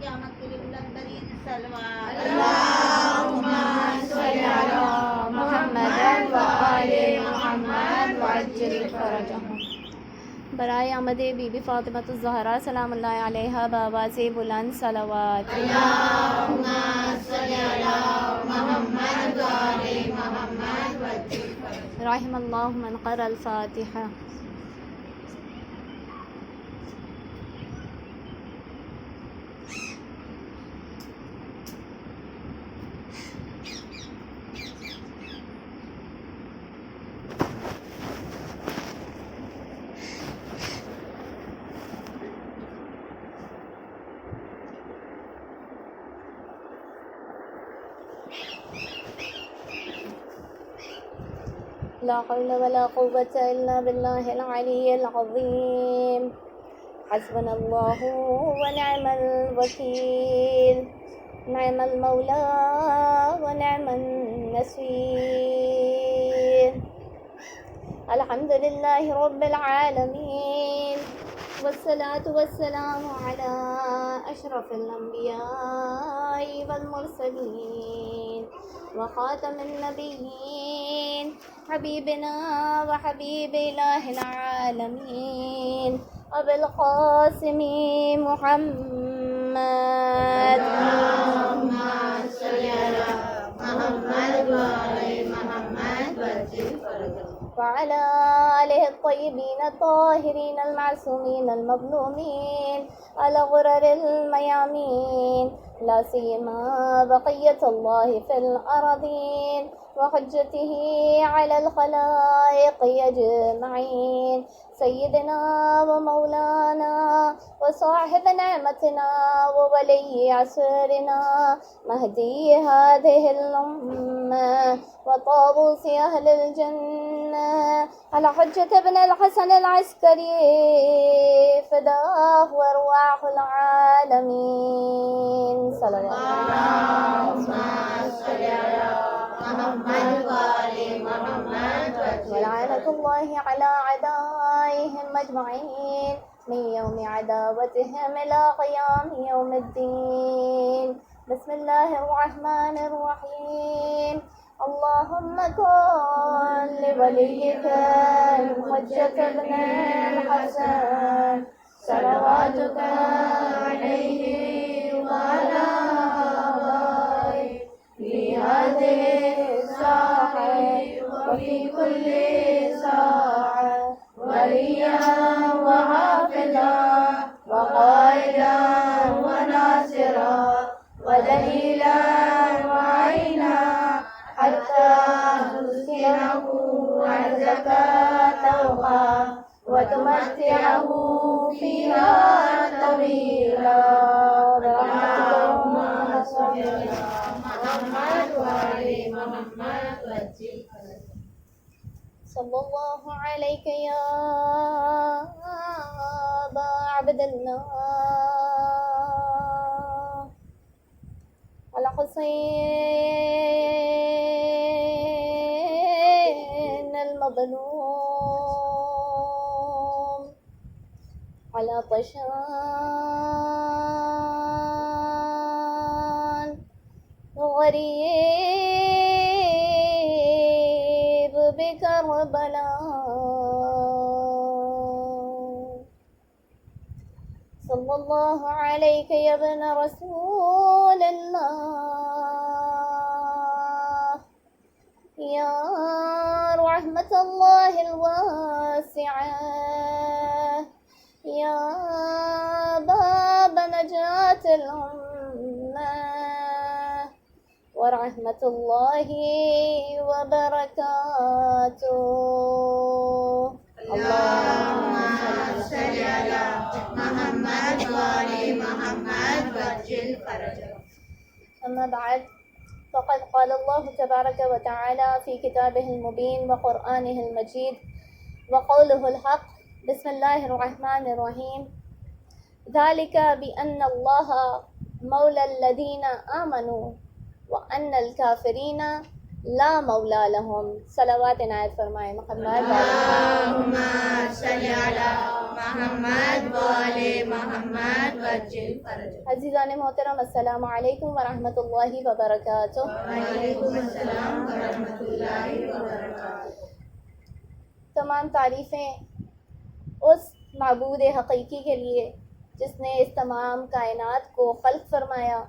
قیامت کے لیے بلند ترین صلوات. اللهم صل على محمد وآل محمد وعجل فرجهم. برائے آمد بی بی فاطمہ الزہرا سلام اللہ علیہا بآواز بلند صلوات. اللهم صل على محمد وآل محمد وعجل فرجهم. رحم اللہ من قرأ الفاتحہ. لا حول ولا قوة إلا بالله العلي العظيم. حسبنا الله ونعم الوكيل. نعم المولى ونعم النصير. الحمد لله رب العالمين والصلاة والسلام على أشرف الأنبياء والمرسلين وخاتم النبيين حبيبنا وحبيب إله العالمين أبي القاسم محمد. اللهم صل على محمد وآل محمد وعجل فرجهم. وعلى آله الطيبين الطاهرين المعصومين المظلومين الغرر الميامين لا سيما بقية الله في الأرضين وحجته على الخلائق أجمعين سيدنا ومولانا وصاحب نعمتنا وولي عصرنا مهدي هذه الأمة وطاووس أهل الجنة الحجة بن الحسن العسكري فداه وأرواح العالمين صلى الله عليه اللهم صل على محمد وآل محمد وعجل ولعنة الله على أعدائهم أجمعين من يوم عداوتهم إلى قيام يوم الدين. بسم الله الرحمن الرحيم. اللهم كن لوليك الحجة بن الحسن صلواتك عليه وعلى آبائه في هذه الساعة وفي كل ساعة وليا وحافظا وقائدا وناصرا ودليلا وعينا حتى تسكنه أرضك طوعا وتمتعه فيها طويلا. اللهم صل على محمد وآل محمد وعجل فرجهم. صلى الله عليك يا أبا عبد الله الحسين المظلوم على طشان غريب بكربلاء. صلى الله عليك يا ابن رسول الله يا رحمة الله الواسعة يا باب نجاة الأمة ورحمة الله وبركاته. اللهم صل على محمد وآل محمد وعجل فرجهم. أما بعد فقد قال الله تبارك وتعالى في كتابه المبين وقرآنه المجيد وقوله الحق. بسم الله الرحمن الرحيم. ذلك بأن الله مولى الذين آمنوا وأن الكافرين لا مولا لهم. صلوات عنایت فرمائے محمد. اللهم صل على محمد وآل محمد وعجل فرجهم. عزیزان محترم، السلام علیکم ورحمۃ اللہ وبرکاتہ. وعلیکم السلام ورحمۃ اللہ وبرکاتہ. تمام تعریفیں اس معبود حقیقی کے لیے جس نے اس تمام کائنات کو خلق فرمایا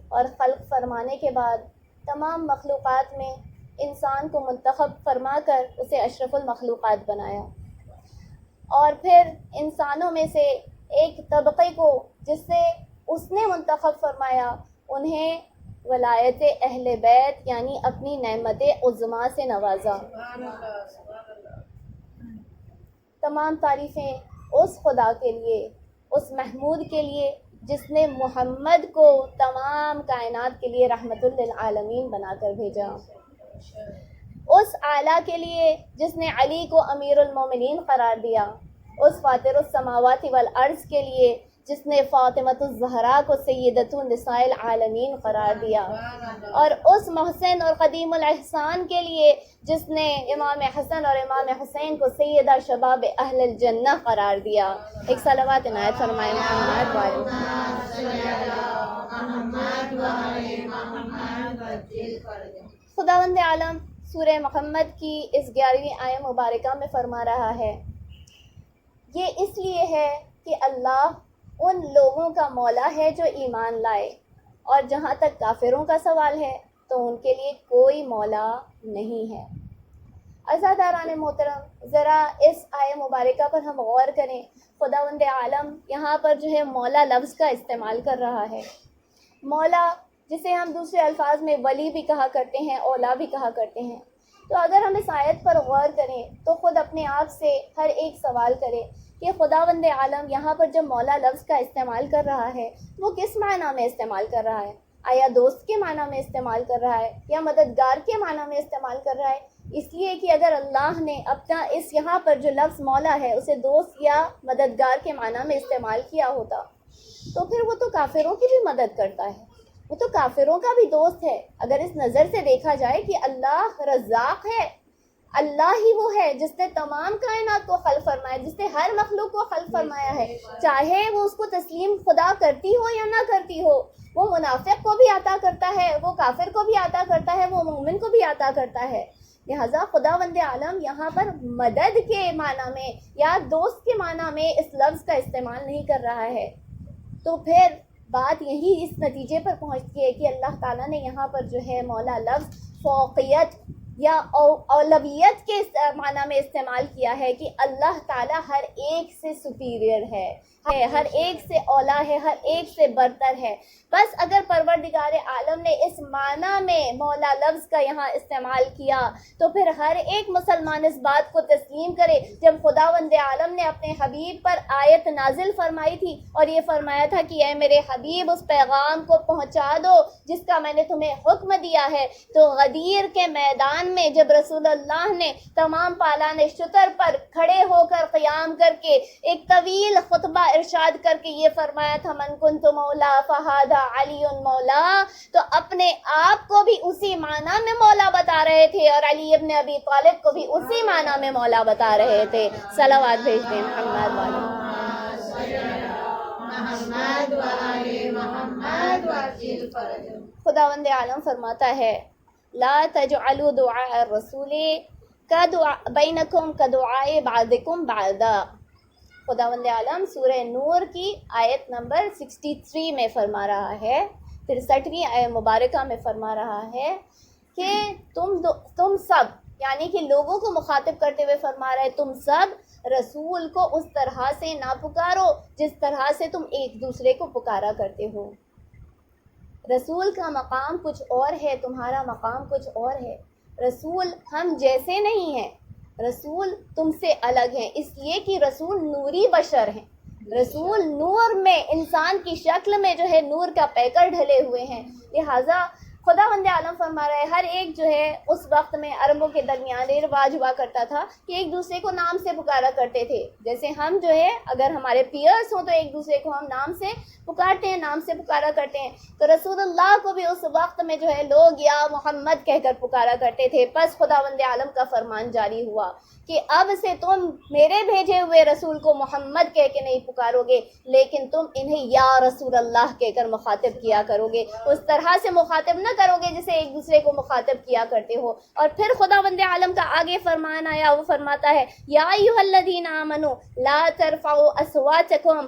اور خلق فرمانے کے بعد تمام مخلوقات میں انسان کو منتخب فرما کر اسے اشرف المخلوقات بنایا، اور پھر انسانوں میں سے ایک طبقے کو جس سے اس نے منتخب فرمایا انہیں ولایت اہل بیت یعنی اپنی نعمت عظمیٰ سے نوازا. تمام تعریفیں اس خدا کے لیے، اس محمود کے لیے جس نے محمد کو تمام کائنات کے لیے رحمت للعالمین بنا کر بھیجا، اس اعلیٰ کے لیے جس نے علی کو امیر المومنین قرار دیا، اس فاطر السماوات والارض کے لیے جس نے فاطمۃ الزہرا کو سیدۃ النساء العالمین قرار دیا، اور اس محسن اور قدیم الاحسان کے لیے جس نے امام حسن اور امام حسین کو سیدہ شباب اہل الجنہ قرار دیا. ایک صلوات عنایت فرمائے محمد خداوند عالم سورہ محمد کی اس 11ویں آیہ مبارکہ میں فرما رہا ہے، یہ اس لیے ہے کہ اللہ ان لوگوں کا مولا ہے جو ایمان لائے، اور جہاں تک کافروں کا سوال ہے تو ان کے لیے کوئی مولا نہیں ہے. عزاداران محترم، ذرا اس آیہ مبارکہ پر ہم غور کریں. خداوند عالم یہاں پر جو ہے مولا لفظ کا استعمال کر رہا ہے. مولا جسے ہم دوسرے الفاظ میں ولی بھی کہا کرتے ہیں، اولا بھی کہا کرتے ہیں. تو اگر ہم اس آیت پر غور کریں تو خود اپنے آپ سے ہر ایک سوال کرے کہ خداوند عالم یہاں پر جب مولا لفظ کا استعمال کر رہا ہے وہ کس معنی میں استعمال کر رہا ہے؟ آیا دوست کے معنی میں استعمال کر رہا ہے یا مددگار کے معنی میں استعمال کر رہا ہے؟ اس لیے کہ اگر اللہ نے اپنا اس یہاں پر جو لفظ مولا ہے اسے دوست یا مددگار کے معنی میں استعمال کیا ہوتا تو پھر وہ تو کافروں کی بھی مدد کرتا ہے، وہ تو کافروں کا بھی دوست ہے. اگر اس نظر سے دیکھا جائے کہ اللہ رزاق ہے، اللہ ہی وہ ہے جس نے تمام کائنات کو خلق فرمایا، جس نے ہر مخلوق کو خلق فرمایا ہے، چاہے وہ اس کو تسلیم خدا کرتی ہو یا نہ کرتی ہو. وہ منافق کو بھی عطا کرتا ہے، وہ کافر کو بھی عطا کرتا ہے، وہ مومن کو بھی عطا کرتا ہے. لہٰذا خداوند عالم یہاں پر مدد کے معنی میں یا دوست کے معنی میں اس لفظ کا استعمال نہیں کر رہا ہے. تو پھر بات یہی اس نتیجے پر پہنچتی ہے کہ اللہ تعالیٰ نے یہاں پر جو ہے مولا لفظ فوقیت یا اولویت کے معنی میں استعمال کیا ہے کہ اللہ تعالیٰ ہر ایک سے سپیریئر ہے، ہر ایک سے اولا ہے، ہر ایک سے برتر ہے. بس اگر پروردگار عالم نے اس معنی میں مولا لفظ کا یہاں استعمال کیا تو پھر ہر ایک مسلمان اس بات کو تسلیم کرے. جب خداوند عالم نے اپنے حبیب پر آیت نازل فرمائی تھی اور یہ فرمایا تھا کہ اے میرے حبیب اس پیغام کو پہنچا دو جس کا میں نے تمہیں حکم دیا ہے، تو غدیر کے میدان میں جب رسول اللہ نے تمام پالان شتر پر کھڑے ہو کر قیام کر کے ایک طویل خطبہ ارشاد کر کے یہ فرمایا تھا من کنت مولا فہذا علی مولا، تو اپنے آپ کو بھی اسی معنی میں مولا بتا رہے تھے اور علی ابن ابی طالب کو بھی اسی معنی میں مولا بتا رہے تھے. صلوات بھیج دیں محمد والے محمد وآل محمد وعجل فرجهم. خداوند عالم فرماتا ہے لا تجعلوا دعاء الرسول بینکم کدعاء بعضکم بعضا. خداوند عالم سورہ نور کی آیت نمبر 63 میں فرما رہا ہے، 63ویں آیت مبارکہ میں فرما رہا ہے کہ تم سب یعنی کہ لوگوں کو مخاطب کرتے ہوئے فرما رہا ہے تم سب رسول کو اس طرح سے نہ پکارو جس طرح سے تم ایک دوسرے کو پکارا کرتے ہو. رسول کا مقام کچھ اور ہے، تمہارا مقام کچھ اور ہے. رسول ہم جیسے نہیں ہیں، رسول تم سے الگ ہیں، اس لیے کہ رسول نوری بشر ہیں. رسول نور میں انسان کی شکل میں جو ہے نور کا پیکر ڈھلے ہوئے ہیں. لہٰذا خداوند عالم فرما رہا ہے ہر ایک جو ہے اس وقت میں عربوں کے درمیان یہ رواج ہوا کرتا تھا کہ ایک دوسرے کو نام سے پکارا کرتے تھے. جیسے ہم جو ہے اگر ہمارے پیئرس ہوں تو ایک دوسرے کو ہم نام سے پکارتے ہیں, نام سے پکارا کرتے ہیں. تو رسول اللہ کو بھی اس وقت میں جو ہے لوگ یا محمد کہہ کر پکارا کرتے تھے. پس خداوند عالم کا فرمان جاری ہوا کہ اب سے تم میرے بھیجے ہوئے رسول کو محمد کہہ کے نہیں پکارو گے, لیکن تم انہیں یا رسول اللہ کہہ کر مخاطب کیا کرو گے. اس طرح سے مخاطب نہ کرو گے جسے ایک دوسرے کو مخاطب کیا کرتے ہو. اور پھر خداوند عالم کا آگے فرمان آیا, وہ فرماتا ہے یا ایھا الذین آمنوا لا ترفعوا اصواتکم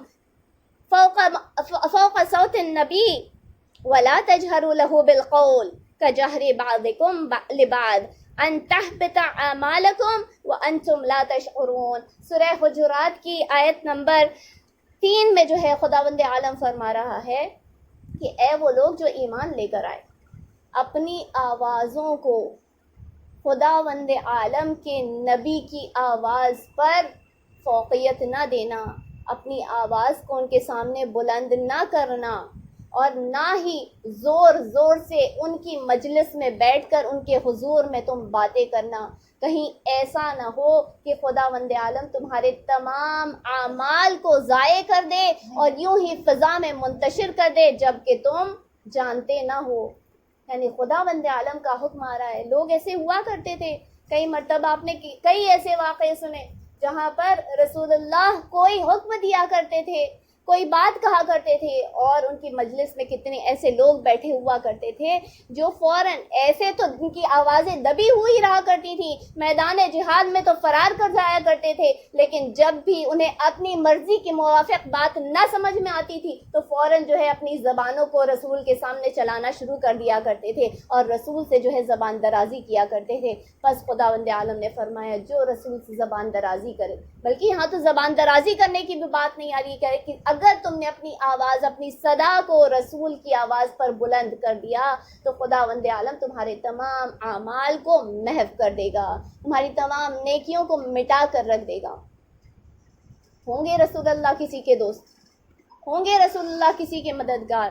فوق صوت النبی ولا تجهروا له بالقول كجهر بعضكم لبعض ان تحبط اعمالکم وانتم لا تشعرون. سورہ حجرات کی آیت نمبر 3 میں جو ہے خداوند عالم فرما رہا ہے کہ اے وہ لوگ جو ایمان لے کر آئے, اپنی آوازوں کو خداوند عالم کے نبی کی آواز پر فوقیت نہ دینا, اپنی آواز کو ان کے سامنے بلند نہ کرنا, اور نہ ہی زور زور سے ان کی مجلس میں بیٹھ کر ان کے حضور میں تم باتیں کرنا. کہیں ایسا نہ ہو کہ خداوند عالم تمہارے تمام اعمال کو ضائع کر دے اور یوں ہی فضا میں منتشر کر دے جب کہ تم جانتے نہ ہو. یعنی خداوند عالم کا حکم آ رہا ہے. لوگ ایسے ہوا کرتے تھے, کئی مرتبہ آپ نے کئی ایسے واقعے سنے جہاں پر رسول اللہ کوئی حکم دیا کرتے تھے, کوئی بات کہا کرتے تھے, اور ان کی مجلس میں کتنے ایسے لوگ بیٹھے ہوا کرتے تھے جو فوراً ایسے تو ان کی آوازیں دبی ہوئی رہا کرتی تھی, میدان جہاد میں تو فرار کر جایا کرتے تھے, لیکن جب بھی انہیں اپنی مرضی کے موافق بات نہ سمجھ میں آتی تھی تو فوراً جو ہے اپنی زبانوں کو رسول کے سامنے چلانا شروع کر دیا کرتے تھے اور رسول سے جو ہے زبان درازی کیا کرتے تھے. بس خداوند عالم نے فرمایا جو رسول سے زبان درازی کرے, بلکہ یہاں تو زبان درازی کرنے کی بھی بات نہیں آ رہی ہے کہ اگر تم نے اپنی آواز, اپنی صدا کو رسول کی آواز پر بلند کر دیا تو خداوند عالم تمہارے تمام اعمال کو محو کر دے گا, تمہاری تمام نیکیوں کو مٹا کر رکھ دے گا. ہوں گے رسول اللہ کسی کے دوست, ہوں گے رسول اللہ کسی کے مددگار,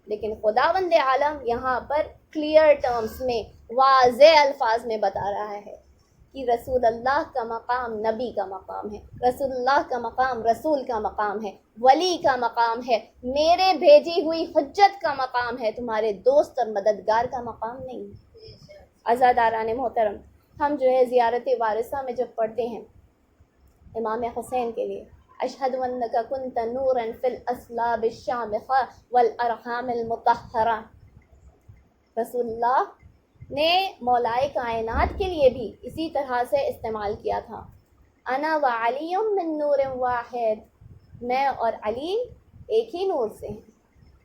لیکن خداوند عالم یہاں پر کلیئر ٹرمز میں واضح الفاظ میں بتا رہا ہے کہ رسول اللہ کا مقام نبی کا مقام ہے, رسول اللہ کا مقام رسول کا مقام ہے, ولی کا مقام ہے, میرے بھیجی ہوئی حجت کا مقام ہے, تمہارے دوست اور مددگار کا مقام نہیں. عزاداران محترم, ہم جو ہے زیارت وارثہ میں جب پڑھتے ہیں امام حسین کے لیے اشہد انک کنت نورا فی الاصلاب الشامخہ والارحام المطہرہ, رسول اللہ نے مولائے کائنات کے لیے بھی اسی طرح سے استعمال کیا تھا. انا وعلی من نور واحد, میں اور علی ایک ہی نور سے ہیں.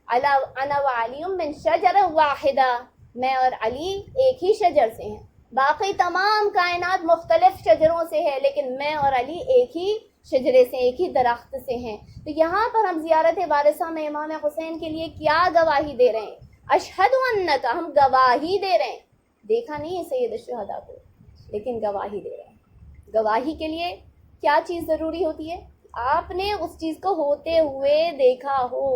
انا وعلی من شجر واحدہ, میں اور علی ایک ہی شجر سے ہیں. باقی تمام کائنات مختلف شجروں سے ہے, لیکن میں اور علی ایک ہی شجرے سے, ایک ہی درخت سے ہیں. تو یہاں پر ہم زیارت وارثہ میں امام حسین کے لیے کیا گواہی دے رہے ہیں؟ اشہد انک, ہم گواہی دے رہے ہیں, دیکھا نہیں ہے سید الشہداء کو, لیکن گواہی دے رہے ہیں. گواہی کے لیے کیا چیز ضروری ہوتی ہے؟ آپ نے اس چیز کو ہوتے ہوئے دیکھا ہو,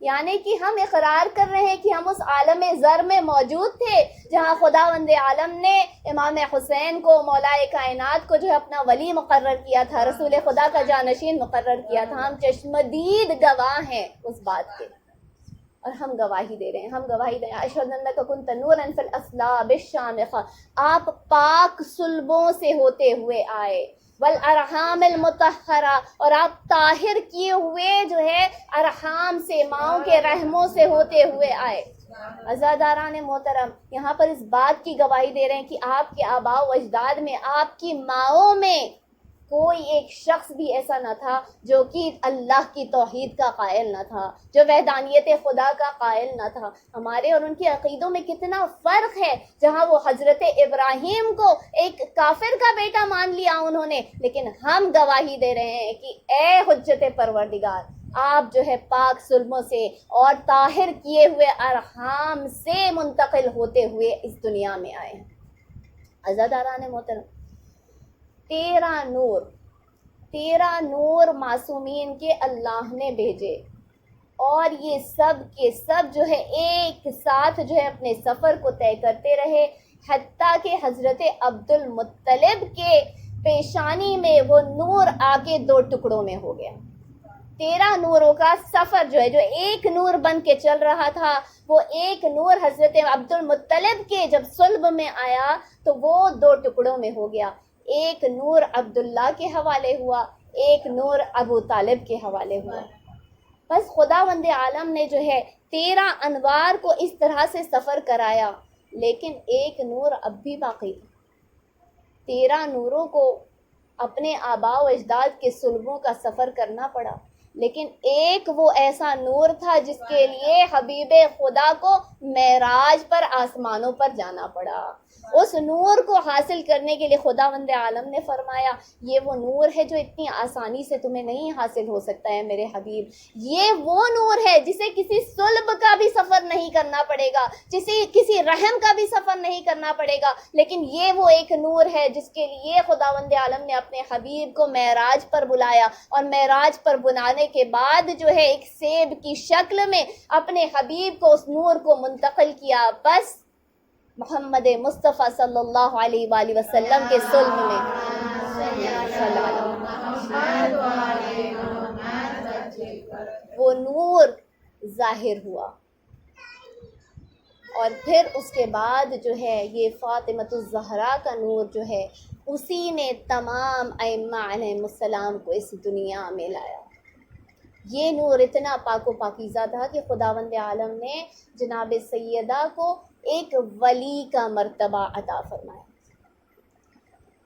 یعنی کہ ہم اقرار کر رہے ہیں کہ ہم اس عالم زر میں موجود تھے جہاں خداوند عالم نے امام حسین کو, مولائے کائنات کو جو ہے اپنا ولی مقرر کیا تھا, رسول خدا کا جانشین مقرر کیا تھا. ہم چشمدید گواہ ہیں اس بات کے, اور ہم گواہی دے رہے ہیں, ہم گواہی دے رہے ہیں اشہد انک کنت نورا فی الاصلاب الشامخہ, آپ پاک صلبوں سے ہوتے ہوئے آئے, والارحام المطہرہ, اور آپ طاہر کیے ہوئے جو ہے ارحام سے, ماؤں کے رحموں سے ہوتے ہوئے آئے. عزاداران محترم, یہاں پر اس بات کی گواہی دے رہے ہیں کہ آپ کے آباء و اجداد میں, آپ کی ماؤں میں کوئی ایک شخص بھی ایسا نہ تھا جو کہ اللہ کی توحید کا قائل نہ تھا, جو وحدانیت خدا کا قائل نہ تھا. ہمارے اور ان کے عقیدوں میں کتنا فرق ہے, جہاں وہ حضرت ابراہیم کو ایک کافر کا بیٹا مان لیا انہوں نے, لیکن ہم گواہی دے رہے ہیں کہ اے حجت پروردگار, آپ جو ہے پاک سلموں سے اور طاہر کیے ہوئے ارحام سے منتقل ہوتے ہوئے اس دنیا میں آئے ہیں. عزاداران محترم, تیرہ نور معصومین کے اللہ نے بھیجے, اور یہ سب کے سب جو ہے ایک ساتھ جو ہے اپنے سفر کو طے کرتے رہے، حتیٰ کہ حضرت عبد المطلب کے پیشانی میں وہ نور آ کے 2 ٹکڑوں میں ہو گیا۔ 13 نوروں کا سفر جو ہے، جو ایک نور بن کے چل رہا تھا، وہ ایک نور حضرت عبد المطلب کے جب صلب میں آیا تو وہ 2 ٹکڑوں میں ہو گیا۔ ایک نور عبداللہ کے حوالے ہوا، ایک نور ابو طالب کے حوالے ہوا۔ بس خداوند عالم نے جو ہے 13 انوار کو اس طرح سے سفر کرایا، لیکن ایک نور اب بھی باقی تھا۔ 13 نوروں کو اپنے آباء و اجداد کے صلبوں کا سفر کرنا پڑا، لیکن ایک وہ ایسا نور تھا جس کے لیے حبیب خدا کو معراج پر آسمانوں پر جانا پڑا۔ اس نور کو حاصل کرنے کے لیے خداوند عالم نے فرمایا یہ وہ نور ہے جو اتنی آسانی سے تمہیں نہیں حاصل ہو سکتا ہے میرے حبیب، یہ وہ نور ہے جسے کسی صلب کا بھی سفر نہیں کرنا پڑے گا، کسی رحم کا بھی سفر نہیں کرنا پڑے گا، لیکن یہ وہ ایک نور ہے جس کے لیے خداوند عالم نے اپنے حبیب کو معراج پر بلایا، اور معراج پر بلانے کے بعد جو ہے ایک سیب کی شکل میں اپنے حبیب کو اس نور کو منتقل کیا۔ بس محمد مصطفیٰ صلی اللہ علیہ وآلہ وسلم کے صلب میں وہ نور ظاہر ہوا، اور پھر اس کے بعد جو ہے یہ فاطمۃ الزہرا کا نور جو ہے اسی نے تمام ائمہ علیہم السلام کو اس دنیا میں لایا۔ یہ نور اتنا پاک و پاکیزہ تھا کہ خداوند عالم نے جناب سیدہ کو ایک ولی کا مرتبہ عطا فرمایا۔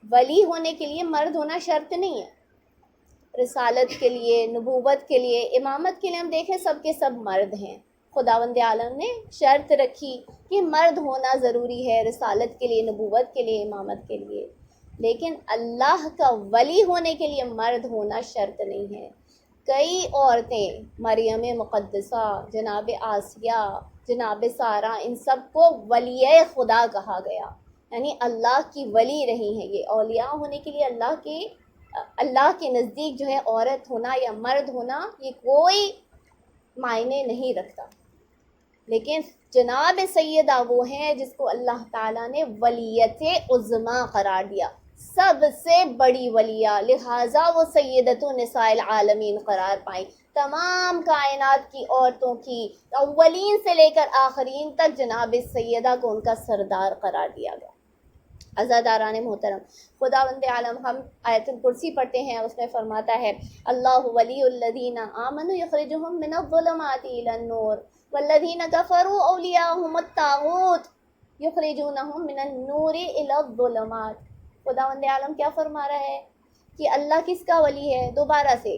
ولی ہونے کے لیے مرد ہونا شرط نہیں ہے، رسالت کے لیے، نبوت کے لیے، امامت کے لیے ہم دیکھیں سب کے سب مرد ہیں۔ خداوند عالم نے شرط رکھی کہ مرد ہونا ضروری ہے رسالت کے لیے، نبوت کے لیے، امامت کے لیے، لیکن اللہ کا ولی ہونے کے لیے مرد ہونا شرط نہیں ہے۔ کئی عورتیں، مریم مقدسہ، جناب آسیہ، جناب سارہ، ان سب کو ولیہ خدا کہا گیا، یعنی اللہ کی ولی رہی ہیں۔ یہ اولیاء ہونے کے لیے اللہ کے نزدیک جو ہے عورت ہونا یا مرد ہونا یہ کوئی معنی نہیں رکھتا، لیکن جناب سیدہ وہ ہیں جس کو اللہ تعالیٰ نے ولیت عظمیٰ قرار دیا، سب سے بڑی ولیہ، لہٰذا وہ سیدۃ نساء العالمین قرار پائیں۔ تمام کائنات کی عورتوں کی اولین سے لے کر آخرین تک جناب سیدہ کو ان کا سردار قرار دیا گیا۔ عزاداران محترم، خداوند عالم ہم آیت الکرسی پڑھتے ہیں، اس میں فرماتا ہے اللہ ولی الذین آمنوا یخرجہم من الظلمات الی النور والذین کفروا اولیاءہم الطاغوت یخرجونہم من النور الی الظلمات۔ خداوند عالم کیا فرما رہا ہے کہ اللہ کس کا ولی ہے؟ دوبارہ سے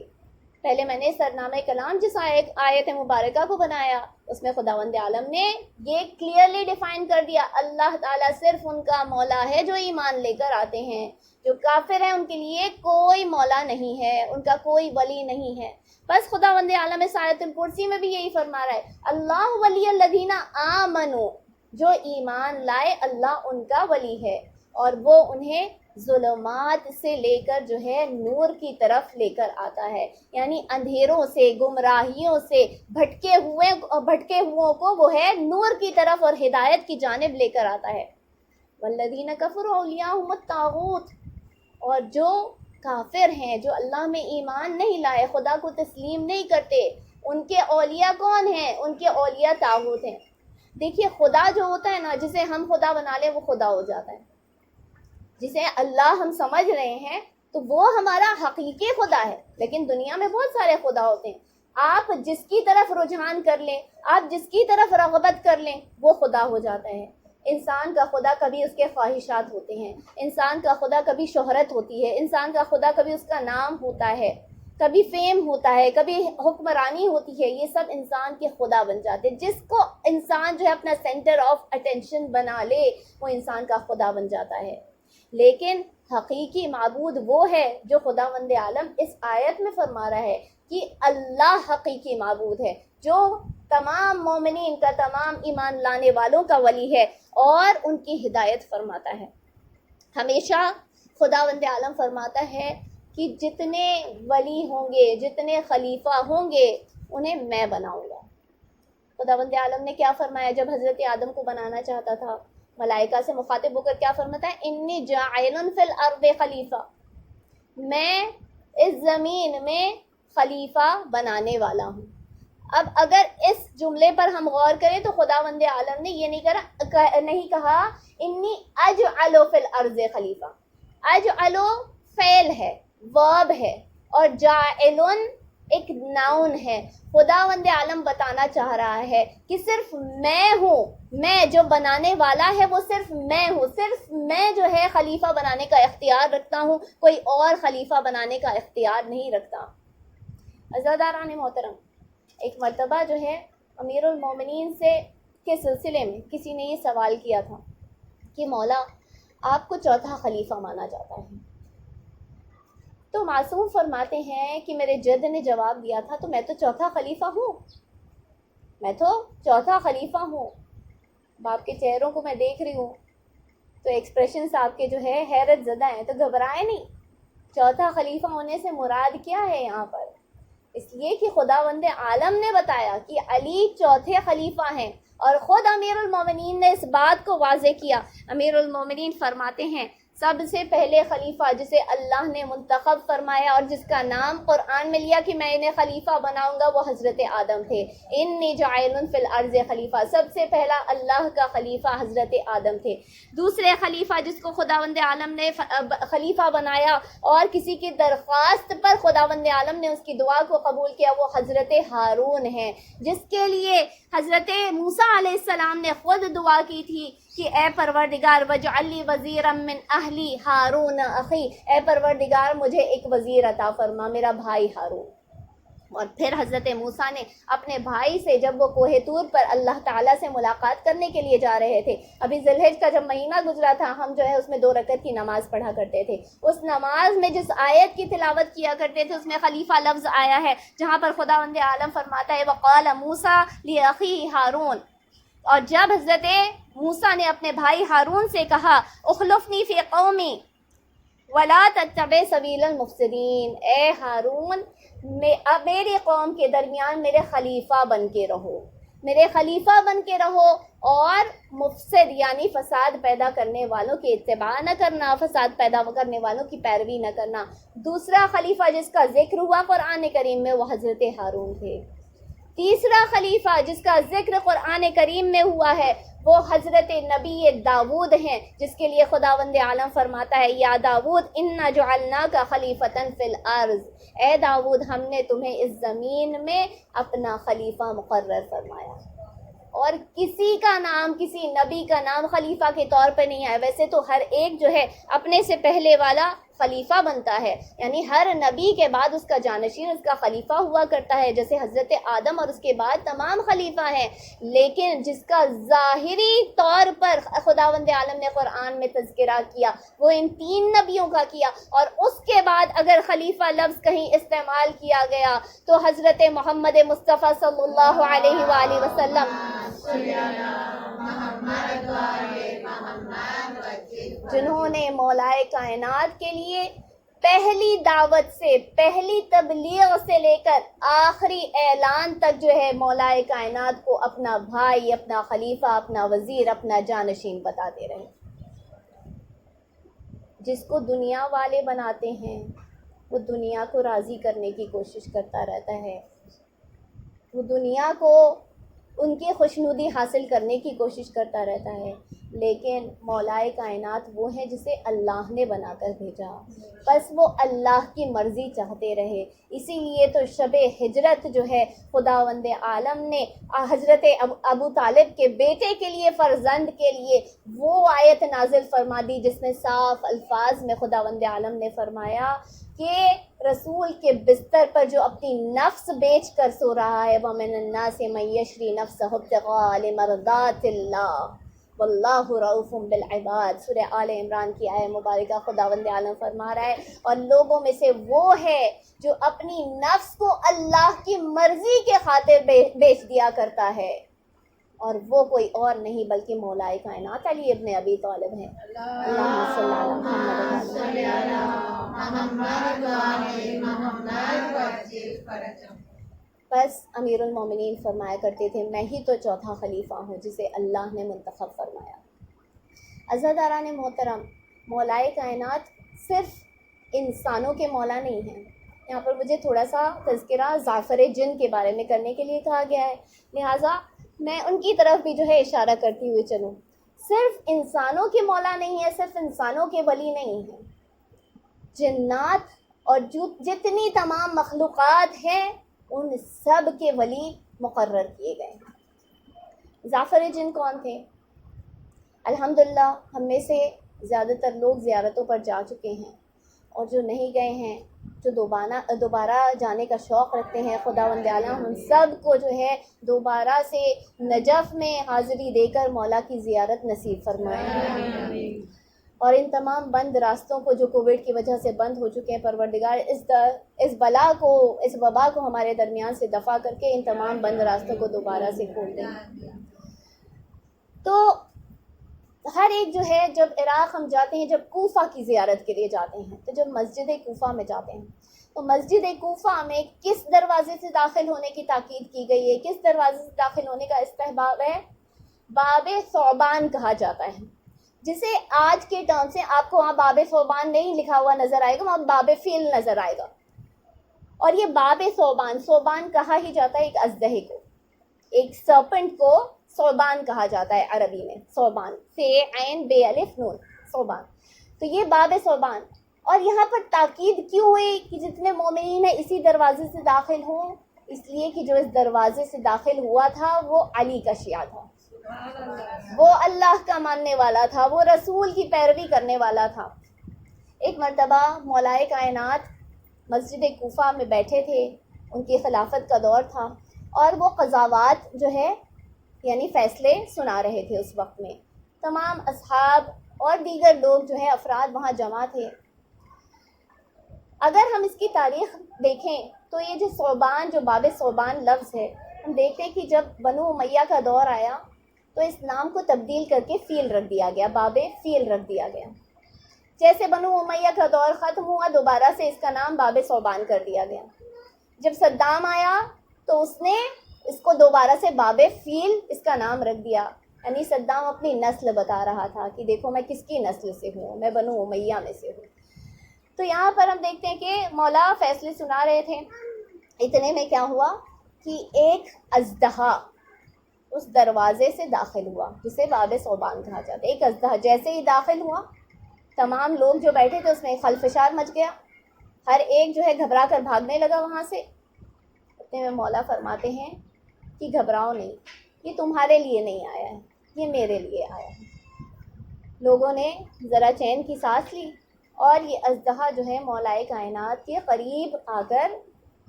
پہلے میں نے سرنامہ کلام جس آیت مبارکہ کو بنایا اس میں خداوند عالم نے یہ کلیئرلی ڈیفائن کر دیا، اللہ تعالیٰ صرف ان کا مولا ہے جو ایمان لے کر آتے ہیں، جو کافر ہیں ان کے لیے کوئی مولا نہیں ہے، ان کا کوئی ولی نہیں ہے۔ بس خداوند عالم اس آیت الکرسی میں بھی یہی فرما رہا ہے اللہ ولی الذین آمنوا، جو ایمان لائے اللہ ان کا ولی ہے، اور وہ انہیں ظلمات سے لے کر جو ہے نور کی طرف لے کر آتا ہے، یعنی اندھیروں سے، گمراہیوں سے بھٹکے ہوئوں کو وہ ہے نور کی طرف اور ہدایت کی جانب لے کر آتا ہے۔ والذین کفروا اولیاءہم الطاغوت، اور جو کافر ہیں، جو اللہ میں ایمان نہیں لائے، خدا کو تسلیم نہیں کرتے، ان کے اولیاء کون ہیں؟ ان کے اولیاء طاغوت ہیں۔ دیکھیے خدا جو ہوتا ہے نا، جسے ہم خدا بنا لیں وہ خدا ہو جاتا ہے، جسے اللہ ہم سمجھ رہے ہیں تو وہ ہمارا حقیقی خدا ہے، لیکن دنیا میں بہت سارے خدا ہوتے ہیں، آپ جس کی طرف رجحان کر لیں، آپ جس کی طرف رغبت کر لیں وہ خدا ہو جاتا ہے۔ انسان کا خدا کبھی اس کے خواہشات ہوتے ہیں، انسان کا خدا کبھی شہرت ہوتی ہے، انسان کا خدا کبھی اس کا نام ہوتا ہے، کبھی فیم ہوتا ہے، کبھی حکمرانی ہوتی ہے، یہ سب انسان کے خدا بن جاتے ہیں۔ جس کو انسان جو ہے اپنا سینٹر آف اٹینشن بنا لے وہ انسان کا خدا بن جاتا ہے، لیکن حقیقی معبود وہ ہے جو خداوند عالم اس آیت میں فرما رہا ہے کہ اللہ حقیقی معبود ہے، جو تمام مومنین کا، تمام ایمان لانے والوں کا ولی ہے اور ان کی ہدایت فرماتا ہے۔ ہمیشہ خداوند عالم فرماتا ہے کہ جتنے ولی ہوں گے، جتنے خلیفہ ہوں گے، انہیں میں بناؤں گا. خداوند عالم نے کیا فرمایا جب حضرت آدم کو بنانا چاہتا تھا؟ ملائکہ سے مخاطب ہو کر کیا فرماتا ہے؟ انی جاعل فی الارض خلیفہ، میں اس زمین میں خلیفہ بنانے والا ہوں. اب اگر اس جملے پر ہم غور کریں تو خداوند عالم نے یہ نہیں کہا انی اجعل فی الارض خلیفہ. اجعل فعل ہے، ورب ہے، اور جاعل ایک ناؤن ہے. خداوند عالم بتانا چاہ رہا ہے کہ صرف میں ہوں، میں جو بنانے والا ہے وہ صرف میں ہوں، صرف میں جو ہے خلیفہ بنانے کا اختیار رکھتا ہوں، کوئی اور خلیفہ بنانے کا اختیار نہیں رکھتا. عزیزان محترم، ایک مرتبہ جو ہے امیر المومنین کے سلسلے میں کسی نے یہ سوال کیا تھا کہ مولا آپ کو چوتھا خلیفہ مانا جاتا ہے. تو معصوم فرماتے ہیں کہ میرے جد نے جواب دیا تھا تو میں تو چوتھا خلیفہ ہوں، میں تو چوتھا خلیفہ ہوں. باپ کے چہروں کو میں دیکھ رہی ہوں تو ایکسپریشنز آپ کے جو ہے حیرت زدہ ہیں، تو گھبرائے نہیں. چوتھا خلیفہ ہونے سے مراد کیا ہے یہاں پر؟ اس لیے کہ خداوند عالم نے بتایا کہ علی چوتھے خلیفہ ہیں، اور خود امیر المومنین نے اس بات کو واضح کیا. امیر المومنین فرماتے ہیں سب سے پہلے خلیفہ جسے اللہ نے منتخب فرمایا اور جس کا نام قرآن میں لیا کہ میں انہیں خلیفہ بناؤں گا، وہ حضرت آدم تھے. انی جاعل فی الارض خلیفہ، سب سے پہلا اللہ کا خلیفہ حضرت آدم تھے. دوسرے خلیفہ جس کو خداوند عالم نے خلیفہ بنایا اور کسی کی درخواست پر خداوند عالم نے اس کی دعا کو قبول کیا، وہ حضرت ہارون ہیں، جس کے لیے حضرت موسیٰ علیہ السلام نے خود دعا کی تھی کہ اے پروردگار وجعل لی وزیرا من اہلی ہارون اخی، اے پروردگار مجھے ایک وزیر عطا فرما، میرا بھائی ہارون. اور پھر حضرت موسیٰ نے اپنے بھائی سے جب وہ کوہ طور پر اللہ تعالیٰ سے ملاقات کرنے کے لیے جا رہے تھے، ابھی ذی الحجہ کا جب مہینہ گزرا تھا، ہم جو ہے اس میں 2 رکعت کی نماز پڑھا کرتے تھے. اس نماز میں جس آیت کی تلاوت کیا کرتے تھے اس میں خلیفہ لفظ آیا ہے، جہاں پر خداوند عالم فرماتا ہے وقال موسیٰ لأخیہ ہارون. اور جب حضرت موسیٰ نے اپنے بھائی ہارون سے کہا اخلفنی فی قومی ولا تتبع سبیل المفسدین، اے ہارون اب میری قوم کے درمیان میرے خلیفہ بن کے رہو، میرے خلیفہ بن کے رہو، اور مفسد یعنی فساد پیدا کرنے والوں کی اتباع نہ کرنا، فساد پیدا کرنے والوں کی پیروی نہ کرنا. دوسرا خلیفہ جس کا ذکر ہوا قرآن کریم میں وہ حضرت ہارون تھے. تیسرا خلیفہ جس کا ذکر قرآن کریم میں ہوا ہے وہ حضرت نبی داود ہیں، جس کے لیے خداوند عالم فرماتا ہے یا داود انا جعلناک خلیفۃ فی الارض، اے داود ہم نے تمہیں اس زمین میں اپنا خلیفہ مقرر فرمایا. اور کسی کا نام، کسی نبی کا نام خلیفہ کے طور پہ نہیں آیا. ویسے تو ہر ایک جو ہے اپنے سے پہلے والا خلیفہ بنتا ہے، یعنی ہر نبی کے بعد اس کا جانشین اس کا خلیفہ ہوا کرتا ہے، جیسے حضرت آدم اور اس کے بعد تمام خلیفہ ہیں. لیکن جس کا ظاہری طور پر خداوند عالم نے قرآن میں تذکرہ کیا وہ ان 3 نبیوں کا کیا، اور اس کے بعد اگر خلیفہ لفظ کہیں استعمال کیا گیا تو حضرت محمد مصطفیٰ صلی اللہ علیہ وآلہ وسلم جنہوں نے مولائے کائنات کے لیے پہلی دعوت سے، پہلی تبلیغ سے لے کر آخری اعلان تک جو ہے مولائے کائنات کو اپنا بھائی، اپنا خلیفہ، اپنا وزیر، اپنا جانشین بتاتے رہے. جس کو دنیا والے بناتے ہیں وہ دنیا کو راضی کرنے کی کوشش کرتا رہتا ہے، وہ دنیا کو ان کی خوشنودی حاصل کرنے کی کوشش کرتا رہتا ہے. لیکن مولائے کائنات وہ ہیں جسے اللہ نے بنا کر بھیجا، بس وہ اللہ کی مرضی چاہتے رہے. اسی لیے تو شب ہجرت جو ہے خداوند عالم نے حضرت ابو طالب کے بیٹے کے لیے، فرزند کے لیے وہ آیت نازل فرما دی جس میں صاف الفاظ میں خداوند عالم نے فرمایا کہ رسول کے بستر پر جو اپنی نفس بیچ کر سو رہا ہے وَمِنَ النَّاسِ مَن يَشْرِي نَفْسَهُ ابْتِغَاءَ لِمَرْضَاتِ اللَّهِ وَاللَّهُ رَءُوفٌ بِالْعِبَادِ. سورہ آل عمران کی آیت مبارکہ خداوند عالم فرما رہا ہے اور لوگوں میں سے وہ ہے جو اپنی نفس کو اللہ کی مرضی کے خاطر بیچ دیا کرتا ہے، اور وہ کوئی اور نہیں بلکہ مولائے کائنات علی ابن ابی طالب ہیں. اللہم صلی علی محمد. بس امیر المومنین فرمایا کرتے تھے میں ہی تو چوتھا خلیفہ ہوں جسے اللہ نے منتخب فرمایا۔ عزاداران محترم، مولائے کائنات صرف انسانوں کے مولا نہیں ہیں۔ یہاں پر مجھے تھوڑا سا تذکرہ زعفر جن کے بارے میں کرنے کے لیے کہا گیا ہے، لہٰذا میں ان کی طرف بھی جو ہے اشارہ کرتی ہوئے چلوں۔ صرف انسانوں کے مولا نہیں ہے، صرف انسانوں کے ولی نہیں ہیں، جنات اور جتنی تمام مخلوقات ہیں ان سب کے ولی مقرر کیے گئے ہیں۔ زعفر جن کون تھے؟ الحمدللہ ہم میں سے زیادہ تر لوگ زیارتوں پر جا چکے ہیں، اور جو نہیں گئے ہیں، جو دوبارہ جانے کا شوق رکھتے ہیں، خداوند اعلیٰ ہم سب کو جو ہے دوبارہ سے نجف میں حاضری دے کر مولا کی زیارت نصیب فرمائے، اور ان تمام بند راستوں کو جو کووڈ کی وجہ سے بند ہو چکے ہیں، پروردگار اس بلا کو، اس وبا کو ہمارے درمیان سے دفع کر کے ان تمام بند راستوں کو دوبارہ سے کھول دیں۔ تو ہر ایک جو ہے جب عراق ہم جاتے ہیں، جب کوفہ کی زیارت کے لیے جاتے ہیں، تو جب مسجد کوفہ میں جاتے ہیں تو مسجد کوفہ میں کس دروازے سے داخل ہونے کی تاکید کی گئی ہے، کس دروازے سے داخل ہونے کا استحباب ہے؟ باب ثعبان کہا جاتا ہے، جسے آج کے ٹرم سے آپ کو وہاں باب ثعبان نہیں لکھا ہوا نظر آئے گا، وہاں باب فیل نظر آئے گا۔ اور یہ باب ثعبان کہا ہی جاتا ہے ایک اژدہے کو، ایک سرپنٹ کو ثعبان کہا جاتا ہے عربی میں، ثعبان، ث عین بے الف نون، ثعبان۔ تو یہ باب ثعبان، اور یہاں پر تاکید کیوں ہوئی کہ جتنے مومنین ہیں اسی دروازے سے داخل ہوں؟ اس لیے کہ جو اس دروازے سے داخل ہوا تھا وہ علی کا شیعہ تھا، وہ اللہ کا ماننے والا تھا، وہ رسول کی پیروی کرنے والا تھا۔ ایک مرتبہ مولائے کائنات مسجد کوفہ میں بیٹھے تھے، ان کی خلافت کا دور تھا، اور وہ قضاوات جو ہے یعنی فیصلے سنا رہے تھے۔ اس وقت میں تمام اصحاب اور دیگر لوگ جو ہے افراد وہاں جمع تھے۔ اگر ہم اس کی تاریخ دیکھیں تو یہ جو ثعبان، جو باب ثعبان لفظ ہے، ہم دیکھتے کہ جب بنو امیہ کا دور آیا تو اس نام کو تبدیل کر کے فیل رکھ دیا گیا، باب فیل رکھ دیا گیا۔ جیسے بنو امیہ کا دور ختم ہوا، دوبارہ سے اس کا نام باب ثعبان کر دیا گیا۔ جب صدام آیا تو اس نے اس کو دوبارہ سے باب فیل اس کا نام رکھ دیا، یعنی صدام اپنی نسل بتا رہا تھا کہ دیکھو میں کس کی نسل سے ہوں، میں بنو امیہ میں سے ہوں۔ تو یہاں پر ہم دیکھتے ہیں کہ مولا فیصلے سنا رہے تھے، اتنے میں کیا ہوا کہ ایک اژدہا اس دروازے سے داخل ہوا جسے باب ثعبان کہا جاتا ہے۔ ایک اژدہا جیسے ہی داخل ہوا، تمام لوگ جو بیٹھے تھے اس میں خلفشار مچ گیا، ہر ایک جو ہے گھبرا کر بھاگنے لگا وہاں سے۔ اتنے میں مولا فرماتے ہیں کہ گھبراؤ نہیں، یہ تمہارے لیے نہیں آیا ہے، یہ میرے لیے آیا ہے۔ لوگوں نے ذرا چین کی سانس لی، اور یہ اژدہا جو ہے مولائے کائنات کے قریب آ کر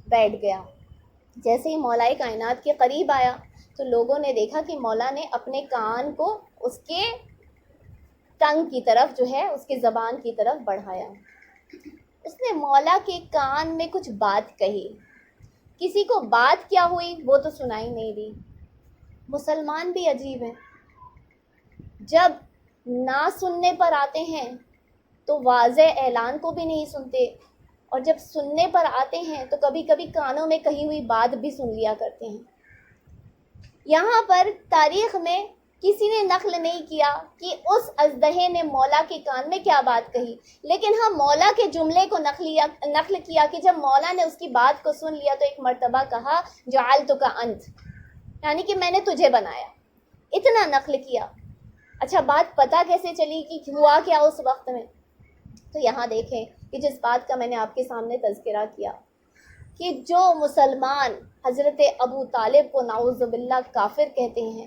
بیٹھ گیا۔ جیسے ہی مولائے کائنات کے قریب آیا تو لوگوں نے دیکھا کہ مولا نے اپنے کان کو اس کے ٹنگ کی طرف جو ہے، اس کی زبان کی طرف بڑھایا۔ اس نے مولا کے کان میں کچھ بات کہی، کسی کو بات کیا ہوئی وہ تو سنائی نہیں دی۔ مسلمان بھی عجیب ہیں، جب نہ سننے پر آتے ہیں تو واضح اعلان کو بھی نہیں سنتے، اور جب سننے پر آتے ہیں تو کبھی کبھی کانوں میں کہی ہوئی بات بھی سن لیا کرتے ہیں۔ یہاں پر تاریخ میں کسی نے نقل نہیں کیا کہ اس اژدہے نے مولا کے کان میں کیا بات کہی، لیکن ہاں مولا کے جملے کو نقل کیا کہ جب مولا نے اس کی بات کو سن لیا تو ایک مرتبہ کہا جعلتک انت، یعنی کہ میں نے تجھے بنایا، اتنا نقل کیا۔ اچھا بات پتہ کیسے چلی کہ ہوا کیا اس وقت میں؟ تو یہاں دیکھیں کہ جس بات کا میں نے آپ کے سامنے تذکرہ کیا کہ جو مسلمان حضرت ابو طالب کو نعوذ باللہ کافر کہتے ہیں،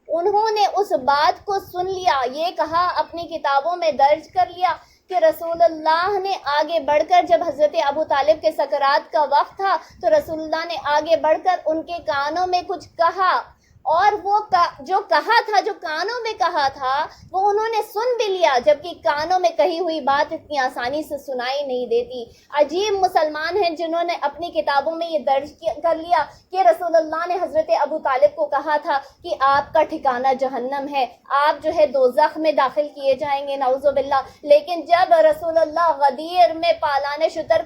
انہوں نے اس بات کو سن لیا، یہ کہا اپنی کتابوں میں درج کر لیا کہ رسول اللہ نے آگے بڑھ کر، جب حضرت ابو طالب کے سکرات کا وقت تھا تو رسول اللہ نے آگے بڑھ کر ان کے کانوں میں کچھ کہا، اور وہ جو کہا تھا، جو کانوں میں کہا تھا، وہ انہوں نے سن بھی لیا، جبکہ کانوں میں کہی ہوئی بات اتنی آسانی سے سنائی نہیں دیتی۔ عجیب مسلمان ہیں جنہوں نے اپنی کتابوں میں یہ درج کر لیا کہ رسول اللہ نے حضرت ابو طالب کو کہا تھا کہ آپ کا ٹھکانہ جہنم ہے، آپ جو ہے دوزخ میں داخل کیے جائیں گے، نعوذ باللہ۔ لیکن جب رسول اللہ غدیر میں پالان شتر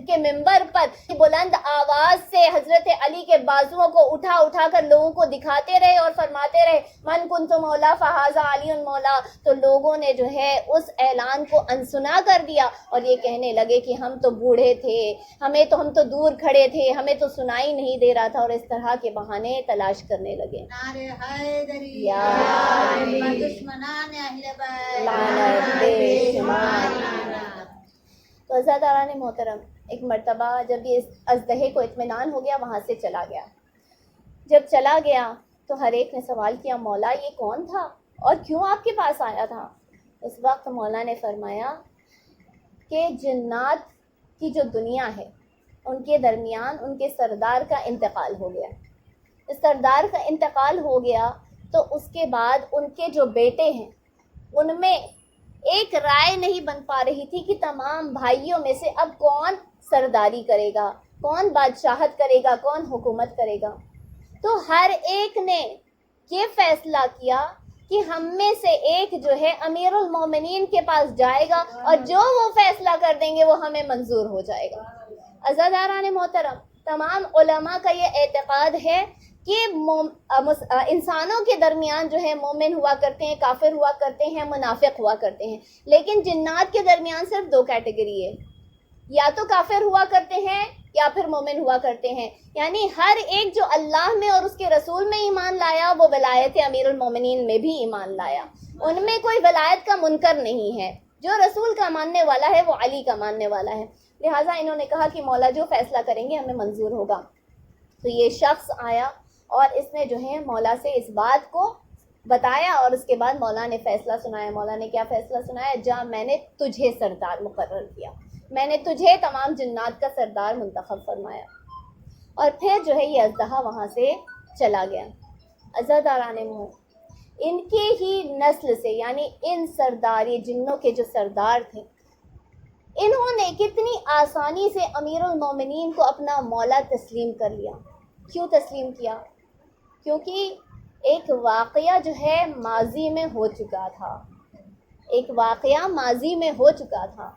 کے منبر پر بلند آواز سے حضرت علی کے بازوؤں کو اٹھا اٹھا کر لوگوں کو دکھاتے رہے اور فرماتے رہے من کنت مولا فہذا علی مولا، تو لوگوں نے جو ہے اس اعلان کو انسنا کر دیا اور یہ کہنے لگے کہ ہم تو بوڑھے تھے، ہم تو دور کھڑے تھے، ہمیں تو سنائی نہیں دے رہا تھا، اور اس طرح کے بہانے تلاش کرنے لگے۔ نعرہ حیدری یا علی دشمنان اہل بیت لعنت بے شمار۔ لعنت۔ تو عزاداران محترم، ایک مرتبہ جب یہ اژدہے کو اطمینان ہو گیا وہاں سے چلا گیا۔ جب چلا گیا تو ہر ایک نے سوال کیا مولا یہ کون تھا اور کیوں آپ کے پاس آیا تھا؟ اس وقت مولا نے فرمایا کہ جنات کی جو دنیا ہے ان کے درمیان ان کے سردار کا انتقال ہو گیا۔ اس سردار کا انتقال ہو گیا تو اس کے بعد ان کے جو بیٹے ہیں ان میں ایک رائے نہیں بن پا رہی تھی کہ تمام بھائیوں میں سے اب کون سرداری کرے گا، کون بادشاہت کرے گا، کون حکومت کرے گا۔ تو ہر ایک نے یہ فیصلہ کیا کہ ہم میں سے ایک جو ہے امیر المومنین کے پاس جائے گا اور جو وہ فیصلہ کر دیں گے وہ ہمیں منظور ہو جائے گا۔ عزاداران محترم، تمام علماء کا یہ اعتقاد ہے کہ انسانوں کے درمیان جو ہے مومن ہوا کرتے ہیں، کافر ہوا کرتے ہیں، منافق ہوا کرتے ہیں، لیکن جنات کے درمیان صرف دو کیٹیگری ہے، یا تو کافر ہوا کرتے ہیں یا پھر مومن ہوا کرتے ہیں۔ یعنی ہر ایک جو اللہ میں اور اس کے رسول میں ایمان لایا وہ ولایت امیر المومنین میں بھی ایمان لایا، ان میں کوئی ولایت کا منکر نہیں ہے۔ جو رسول کا ماننے والا ہے وہ علی کا ماننے والا ہے، لہٰذا انہوں نے کہا کہ مولا جو فیصلہ کریں گے ہمیں منظور ہوگا۔ تو یہ شخص آیا اور اس نے جو ہے مولا سے اس بات کو بتایا اور اس کے بعد مولا نے فیصلہ سنایا۔ مولا نے کیا فیصلہ سنایا؟ جا میں نے تجھے سردار مقرر کیا، میں نے تجھے تمام جنات کا سردار منتخب فرمایا۔ اور پھر جو ہے یہ اژدہا وہاں سے چلا گیا۔ عزاداران محترم، ان کے ہی نسل سے یعنی ان سرداری جنوں کے جو سردار تھے انہوں نے کتنی آسانی سے امیر المومنین کو اپنا مولا تسلیم کر لیا۔ کیوں تسلیم کیا؟ کیونکہ ایک واقعہ جو ہے ماضی میں ہو چکا تھا، ایک واقعہ ماضی میں ہو چکا تھا۔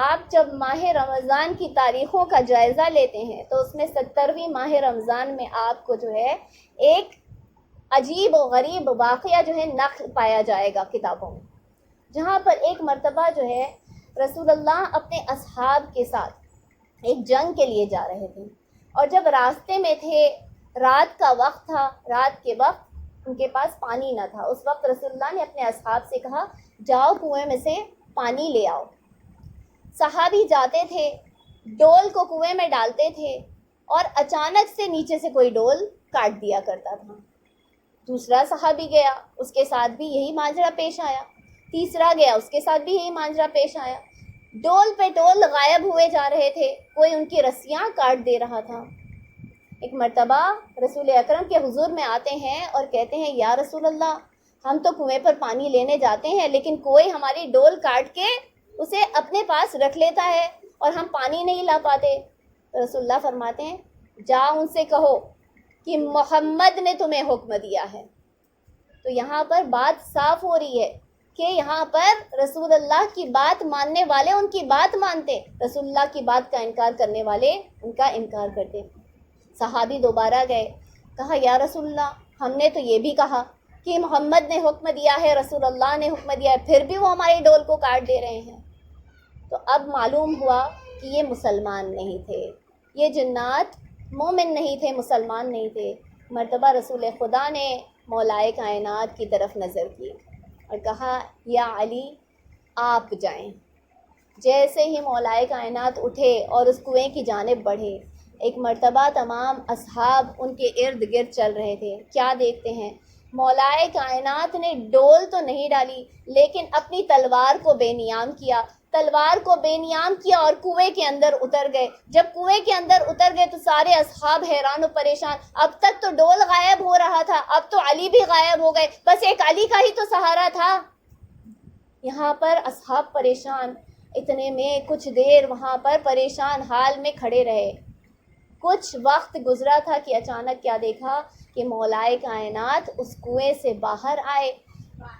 آپ جب ماہ رمضان کی تاریخوں کا جائزہ لیتے ہیں تو اس میں 70ویں ماہ رمضان میں آپ کو جو ہے ایک عجیب و غریب واقعہ جو ہے نقل پایا جائے گا کتابوں میں، جہاں پر ایک مرتبہ جو ہے رسول اللہ اپنے اصحاب کے ساتھ ایک جنگ کے لیے جا رہے تھے، اور جب راستے میں تھے رات کا وقت تھا، رات کے وقت ان کے پاس پانی نہ تھا۔ اس وقت رسول اللہ نے اپنے اصحاب سے کہا جاؤ کنویں میں سے پانی لے آؤ۔ صحابی جاتے تھے، ڈول کو کنویں میں ڈالتے تھے اور اچانک سے نیچے سے کوئی ڈول کاٹ دیا کرتا تھا۔ دوسرا صحابی گیا، اس کے ساتھ بھی یہی ماجرا پیش آیا۔ تیسرا گیا، اس کے ساتھ بھی یہی ماجرا پیش آیا۔ ڈول پہ ڈول غائب ہوئے جا رہے تھے، کوئی ان کی رسیاں کاٹ دے رہا تھا۔ ایک مرتبہ رسول اکرم کے حضور میں آتے ہیں اور کہتے ہیں یا رسول اللہ، ہم تو کنویں پر پانی لینے جاتے ہیں لیکن کوئی ہماری ڈول کاٹ کے اسے اپنے پاس رکھ لیتا ہے اور ہم پانی نہیں لا پاتے۔ رسول اللہ فرماتے ہیں جا ان سے کہو کہ محمد نے تمہیں حکم دیا ہے۔ تو یہاں پر بات صاف ہو رہی ہے کہ یہاں پر رسول اللہ کی بات ماننے والے ان کی بات مانتے، رسول اللہ کی بات کا انکار کرنے والے ان کا انکار کرتے۔ صحابی دوبارہ گئے، کہا یا رسول اللہ، ہم نے تو یہ بھی کہا کہ محمد نے حکم دیا ہے، رسول اللہ نے حکم دیا ہے، پھر بھی وہ ہماری ڈول کو کاٹ دے رہے ہیں۔ تو اب معلوم ہوا کہ یہ مسلمان نہیں تھے، یہ جنات مومن نہیں تھے، مسلمان نہیں تھے۔ مرتبہ رسول خدا نے مولائے کائنات کی طرف نظر کی اور کہا یا علی آپ جائیں۔ جیسے ہی مولائے کائنات اٹھے اور اس کنویں کی جانب بڑھے، ایک مرتبہ تمام اصحاب ان کے ارد گرد چل رہے تھے۔ کیا دیکھتے ہیں؟ مولائے کائنات نے ڈول تو نہیں ڈالی لیکن اپنی تلوار کو بے نیام کیا، تلوار کو بے نیام کیا اور کنویں کے اندر اتر گئے. جب کنویں کے اندر اتر گئے تو سارے اصحاب حیران و پریشان. اب تک تو ڈول غائب ہو رہا تھا, اب تو علی بھی غائب ہو گئے, بس ایک علی کا ہی تو سہارا تھا. یہاں پر اصحاب پریشان. اتنے میں کچھ دیر وہاں پر پریشان حال میں کھڑے رہے. کچھ وقت گزرا تھا کہ اچانک کیا دیکھا کہ مولائے کائنات اس کنویں سے باہر آئے.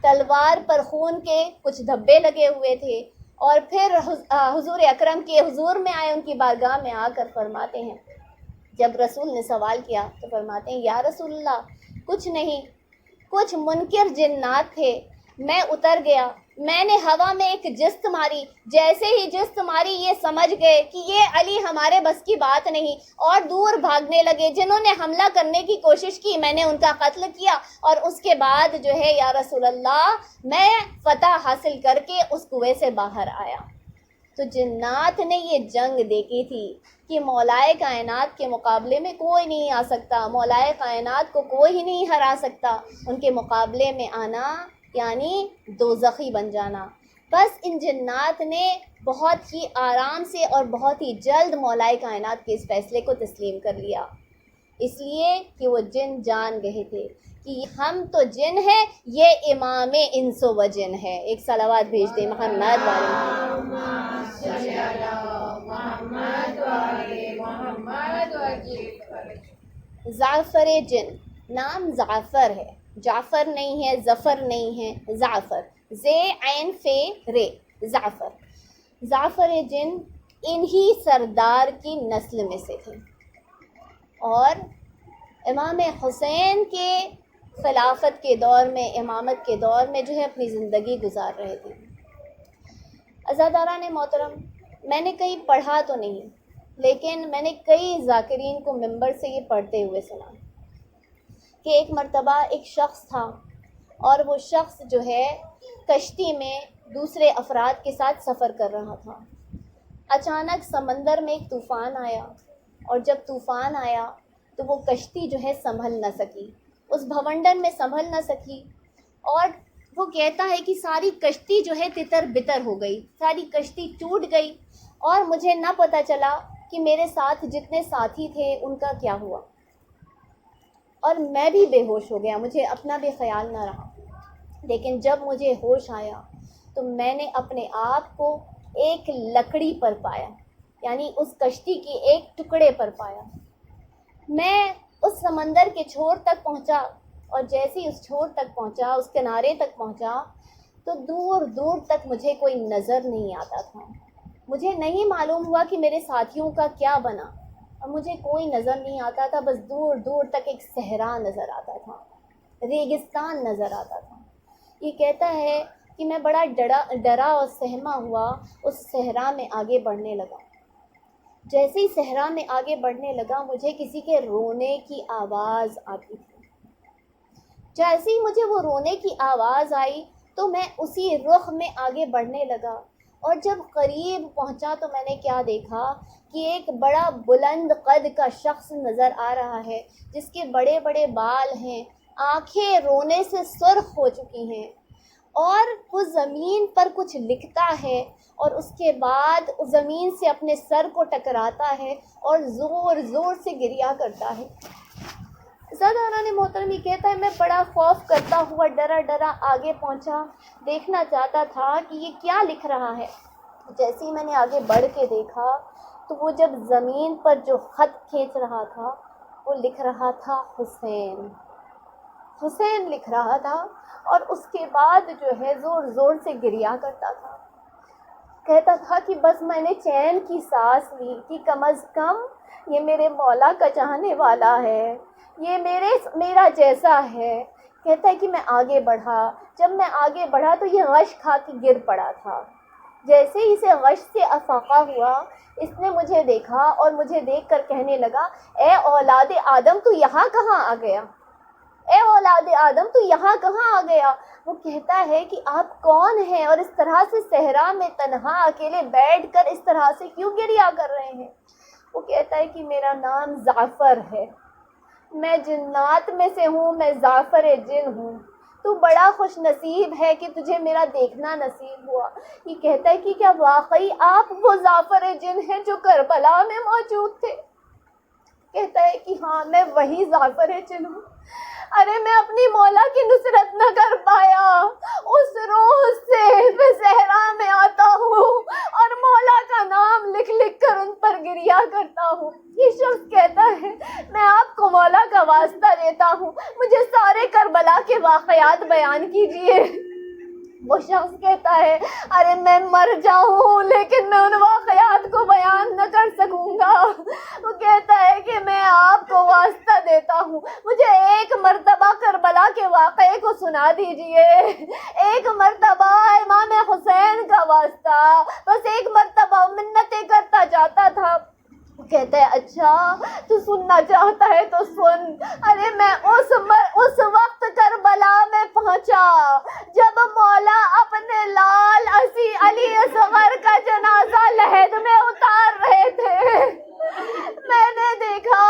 تلوار پر خون کے کچھ دھبے لگے ہوئے تھے, اور پھر حضور اکرم کے حضور میں آئے, ان کی بارگاہ میں آ کر فرماتے ہیں, جب رسول نے سوال کیا تو فرماتے ہیں یا رسول اللہ کچھ نہیں, کچھ منکر جنات تھے, میں اتر گیا, میں نے ہوا میں ایک جست ماری, جیسے ہی جست ماری یہ سمجھ گئے کہ یہ علی ہمارے بس کی بات نہیں, اور دور بھاگنے لگے. جنہوں نے حملہ کرنے کی کوشش کی میں نے ان کا قتل کیا, اور اس کے بعد جو ہے یا رسول اللہ میں فتح حاصل کر کے اس کنویں سے باہر آیا. تو جنات نے یہ جنگ دیکھی تھی کہ مولائے کائنات کے مقابلے میں کوئی نہیں آ سکتا, مولائے کائنات کو کوئی نہیں ہرا سکتا. ان کے مقابلے میں آنا یعنی دوزخی بن جانا. بس ان جنات نے بہت ہی آرام سے اور بہت ہی جلد مولائے کائنات کے اس فیصلے کو تسلیم کر لیا, اس لیے کہ وہ جن جان گئے تھے کہ ہم تو جن ہیں, یہ امام انس و جن ہے. ایک صلوات بھیج دیں محمد زعفر جن, نام زعفر ہے, جعفر نہیں ہے, ظفر نہیں ہے, زعفر, زے عین فے رے, زعفر. زعفر جن انہی سردار کی نسل میں سے تھے, اور امام حسین کے خلافت کے دور میں, امامت کے دور میں جو ہے اپنی زندگی گزار رہے تھے. عزاداران محترم, میں نے کہیں پڑھا تو نہیں, لیکن میں نے کئی ذاکرین کو منبر سے یہ پڑھتے ہوئے سنا کہ ایک مرتبہ ایک شخص تھا, اور وہ شخص جو ہے کشتی میں دوسرے افراد کے ساتھ سفر کر رہا تھا. اچانک سمندر میں ایک طوفان آیا, اور جب طوفان آیا تو وہ کشتی جو ہے سنبھل نہ سکی, اس بھونڈر میں سنبھل نہ سکی, اور وہ کہتا ہے کہ ساری کشتی جو ہے تتر بتر ہو گئی, ساری کشتی ٹوٹ گئی, اور مجھے نہ پتہ چلا کہ میرے ساتھ جتنے ساتھی تھے ان کا کیا ہوا, اور میں بھی بے ہوش ہو گیا, مجھے اپنا بھی خیال نہ رہا. لیکن جب مجھے ہوش آیا تو میں نے اپنے آپ کو ایک لکڑی پر پایا, یعنی اس کشتی کی ایک ٹکڑے پر پایا. میں اس سمندر کے چھور تک پہنچا, اور جیسے ہی اس چھور تک پہنچا, اس کنارے تک پہنچا, تو دور دور تک مجھے کوئی نظر نہیں آتا تھا. مجھے نہیں معلوم ہوا کہ میرے ساتھیوں کا کیا بنا, اور مجھے کوئی نظر نہیں آتا تھا. بس دور دور تک ایک صحرا نظر آتا تھا, ریگستان نظر آتا تھا. یہ کہتا ہے کہ میں بڑا ڈرا اور سہما ہوا اس صحرا میں آگے بڑھنے لگا. جیسے ہی صحرا میں آگے بڑھنے لگا مجھے کسی کے رونے کی آواز آتی تھی. جیسے ہی مجھے وہ رونے کی آواز آئی تو میں اسی رخ میں آگے بڑھنے لگا, اور جب قریب پہنچا تو میں نے کیا دیکھا کہ ایک بڑا بلند قد کا شخص نظر آ رہا ہے, جس کے بڑے بڑے بال ہیں, آنکھیں رونے سے سرخ ہو چکی ہیں, اور وہ زمین پر کچھ لکھتا ہے, اور اس کے بعد زمین سے اپنے سر کو ٹکراتا ہے اور زور زور سے گریا کرتا ہے. عزاداران محترم, یہ کہتا ہے میں بڑا خوف کرتا ہوا ڈرا ڈرا آگے پہنچا, دیکھنا چاہتا تھا کہ یہ کیا لکھ رہا ہے. جیسے ہی میں نے آگے بڑھ کے دیکھا تو وہ جب زمین پر جو خط کھینچ رہا تھا وہ لکھ رہا تھا حسین, حسین لکھ رہا تھا, اور اس کے بعد جو ہے زور زور سے گریا کرتا تھا. کہتا تھا کہ بس میں نے چین کی سانس لی کہ کم از کم یہ میرے مولا کا چاہنے والا ہے, یہ میرا جیسا ہے. کہتا ہے کہ میں آگے بڑھا, جب میں آگے بڑھا تو یہ غش کھا کے گر پڑا تھا. جیسے ہی اسے غش سے افاقہ ہوا, اس نے مجھے دیکھا اور مجھے دیکھ کر کہنے لگا اے اولاد آدم تو یہاں کہاں آ گیا, اے اولاد آدم تو یہاں کہاں آ گیا. وہ کہتا ہے کہ آپ کون ہیں, اور اس طرح سے صحرا میں تنہا اکیلے بیٹھ کر اس طرح سے کیوں گریا کر رہے ہیں. وہ کہتا ہے کہ میرا نام زعفر ہے, میں جنات میں سے ہوں, میں زعفر جن ہوں, تو بڑا خوش نصیب ہے کہ تجھے میرا دیکھنا نصیب ہوا۔ یہ کہتا ہے کہ کیا واقعی آپ وہ ظافر جن ہیں جو کربلا میں موجود تھے؟ کہتا ہے کہ ہاں میں وہی ظافر جن ہوں۔ ارے میں اپنی مولا کی نصرت نہ کر پایا، اس روز سے میں صحرا میں آتا ہوں اور مولا کا نام لکھ لکھ کر ان پر گریا کرتا ہوں۔ یہ شخص کہتا ہے میں آپ کو مولا کا واسطہ دیتا ہوں، مجھے سارے کربلا کے واقعات بیان کیجیے۔ وہ شخص کہتا ہے ارے میں مر جاؤں لیکن میں ان واقعات کو بیان نہ کر سکوں گا۔ وہ کہتا ہے کہ میں آپ کو واسطہ دیتا ہوں، مجھے ایک مرتبہ کربلا کے واقعے کو سنا دیجئے، ایک مرتبہ امام حسین کا واسطہ، بس ایک مرتبہ منتیں کرتا جاتا تھا۔ کہتا ہے اچھا تو سننا چاہتا ہے تو سن۔ ارے میں اس وقت کربلا میں پہنچا جب مولا اپنے لال علی اصغر کا جنازہ لحد میں اتار رہے تھے۔ میں نے دیکھا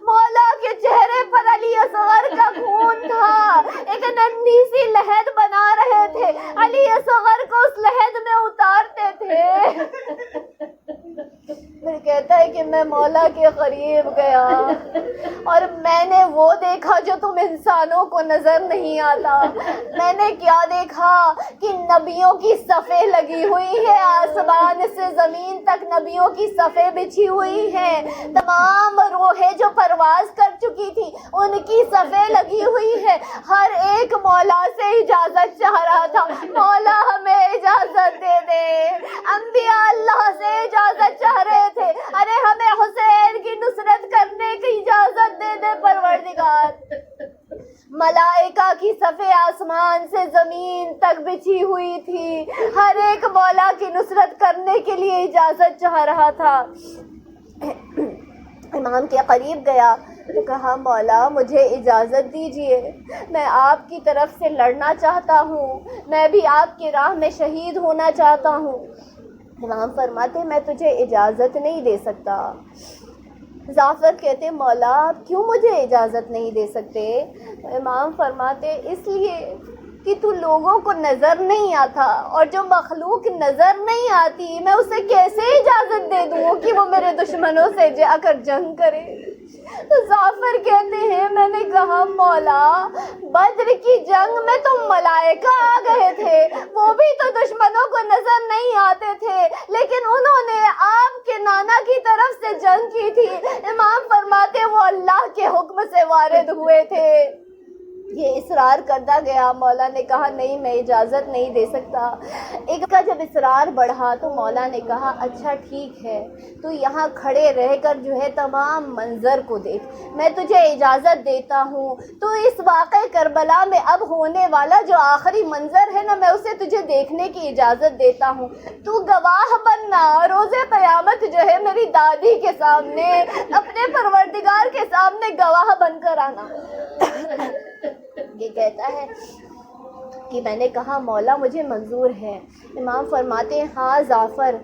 مولا کے چہرے پر علی اصغر کا خون تھا، ایک ننھی سی لحد بنا رہے تھے، علی اصغر کو اس لحد میں اتارتے تھے۔ پھر کہتا ہے کہ میں مولا کے قریب گیا اور میں نے وہ دیکھا جو تم انسانوں کو نظر نہیں آتا۔ میں نے کیا دیکھا کہ نبیوں کی صفیں لگی ہوئی ہے، آسمان سے زمین تک نبیوں کی صفیں بچھی ہوئی ہیں، تمام روحیں جو پرواز کر چکی تھی ان کی صفیں لگی ہوئی ہے۔ ہر ایک مولا سے اجازت چاہ رہا تھا، مولا ہمیں اجازت دے دے۔ انبیاء اللہ سے اجازت چاہ رہے تھے، ارے ہمیں حسین کی نصرت کرنے کی اجازت دے دے پروردگار۔ ملائکہ کی صفیں آسمان سے زمین تک بچھی ہوئی تھی، ہر ایک مولا کی نصرت کرنے کے لیے اجازت چاہ رہا تھا۔ امام کے قریب گیا تو کہا مولا مجھے اجازت دیجیے، میں آپ کی طرف سے لڑنا چاہتا ہوں، میں بھی آپ کی راہ میں شہید ہونا چاہتا ہوں۔ امام فرماتے میں تجھے اجازت نہیں دے سکتا۔ ظافر کہتے مولا آپ کیوں مجھے اجازت نہیں دے سکتے؟ امام فرماتے اس لیے کہ تو لوگوں کو نظر نہیں آتا، اور جو مخلوق نظر نہیں آتی میں اسے کیسے اجازت دے دوں کہ وہ میرے دشمنوں سے جا کر جنگ کرے؟ تو ظافر کہتے ہیں میں نے کہا مولا بدر کی جنگ میں تو ملائکہ آ گئے تھے، وہ بھی تو دشمنوں کو نظر نہیں آتے تھے، لیکن انہوں نے آپ کے نانا کی طرف سے جنگ کی تھی۔ امام فرماتے وہ اللہ کے حکم سے وارد ہوئے تھے۔ یہ اصرار کرتا گیا، مولا نے کہا نہیں میں اجازت نہیں دے سکتا۔ ایک کا جب اصرار بڑھا تو مولا نے کہا اچھا ٹھیک ہے تو یہاں کھڑے رہ کر جو ہے تمام منظر کو دیکھ، میں تجھے اجازت دیتا ہوں، تو اس واقع کربلا میں اب ہونے والا جو آخری منظر ہے نا میں اسے تجھے دیکھنے کی اجازت دیتا ہوں، تو گواہ بننا روز قیامت جو ہے میری دادی کے سامنے، اپنے پروردگار کے سامنے گواہ بن کر آنا۔ یہ کہتا ہے کہ میں نے کہا مولا مجھے منظور ہے۔ امام فرماتے ہیں ہاں ظافر،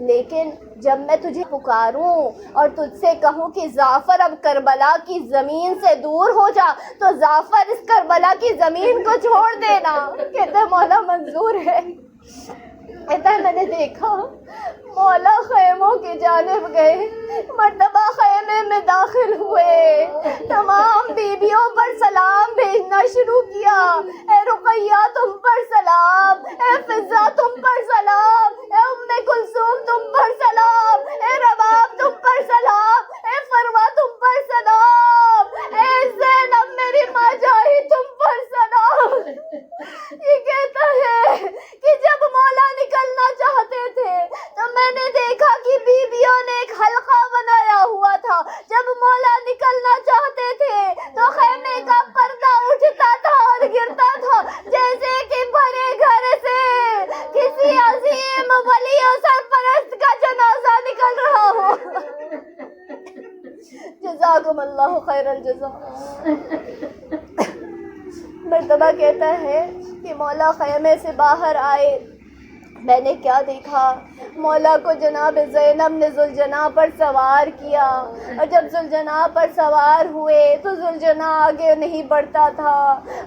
لیکن جب میں تجھے پکاروں اور تجھ سے کہوں کہ ظافر اب کربلا کی زمین سے دور ہو جا تو ظافر اس کربلا کی زمین کو چھوڑ دینا۔ کہتا ہے مولا منظور ہے۔ کہتا ہے میں نے دیکھا مولا خیموں کی جانب گئے، مرتبہ خیمے میں داخل ہوئے، تمام بیویوں پر سلام بھیجنا شروع کیا، اے رقیہ تم پر سلام، اے فضہ تم پر سلام، اے ام کلثوم تم پر سلام، اے رباب تم پر سلام، اے فروا تم پر سلام، اے زینب میری ماں جاہی تم پر سلام۔ یہ کہتا ہے کہ جب مولا نکلنا چاہتے تھے تو میں نے دیکھا کہ بیویوں نے ایک حلقہ بنایا ہوا تھا، جب مولا نکلنا چاہتے تھے تو خیمے کا پردہ اٹھتا تھا اور گرتا تھا جیسے کہ بڑے گھر سے کسی عظیم ولی و سرپرست کا جنازہ نکل رہا ہو۔ جزاکم اللہ خیر الجزا۔ مرتبہ کہتا ہے کہ مولا خیمے سے باہر آئے، میں نے کیا دیکھا، مولا کو جناب زینب نے ذوالجناح پر سوار کیا، اور جب ذوالجناح پر سوار ہوئے تو ذوالجناح آگے نہیں بڑھتا تھا۔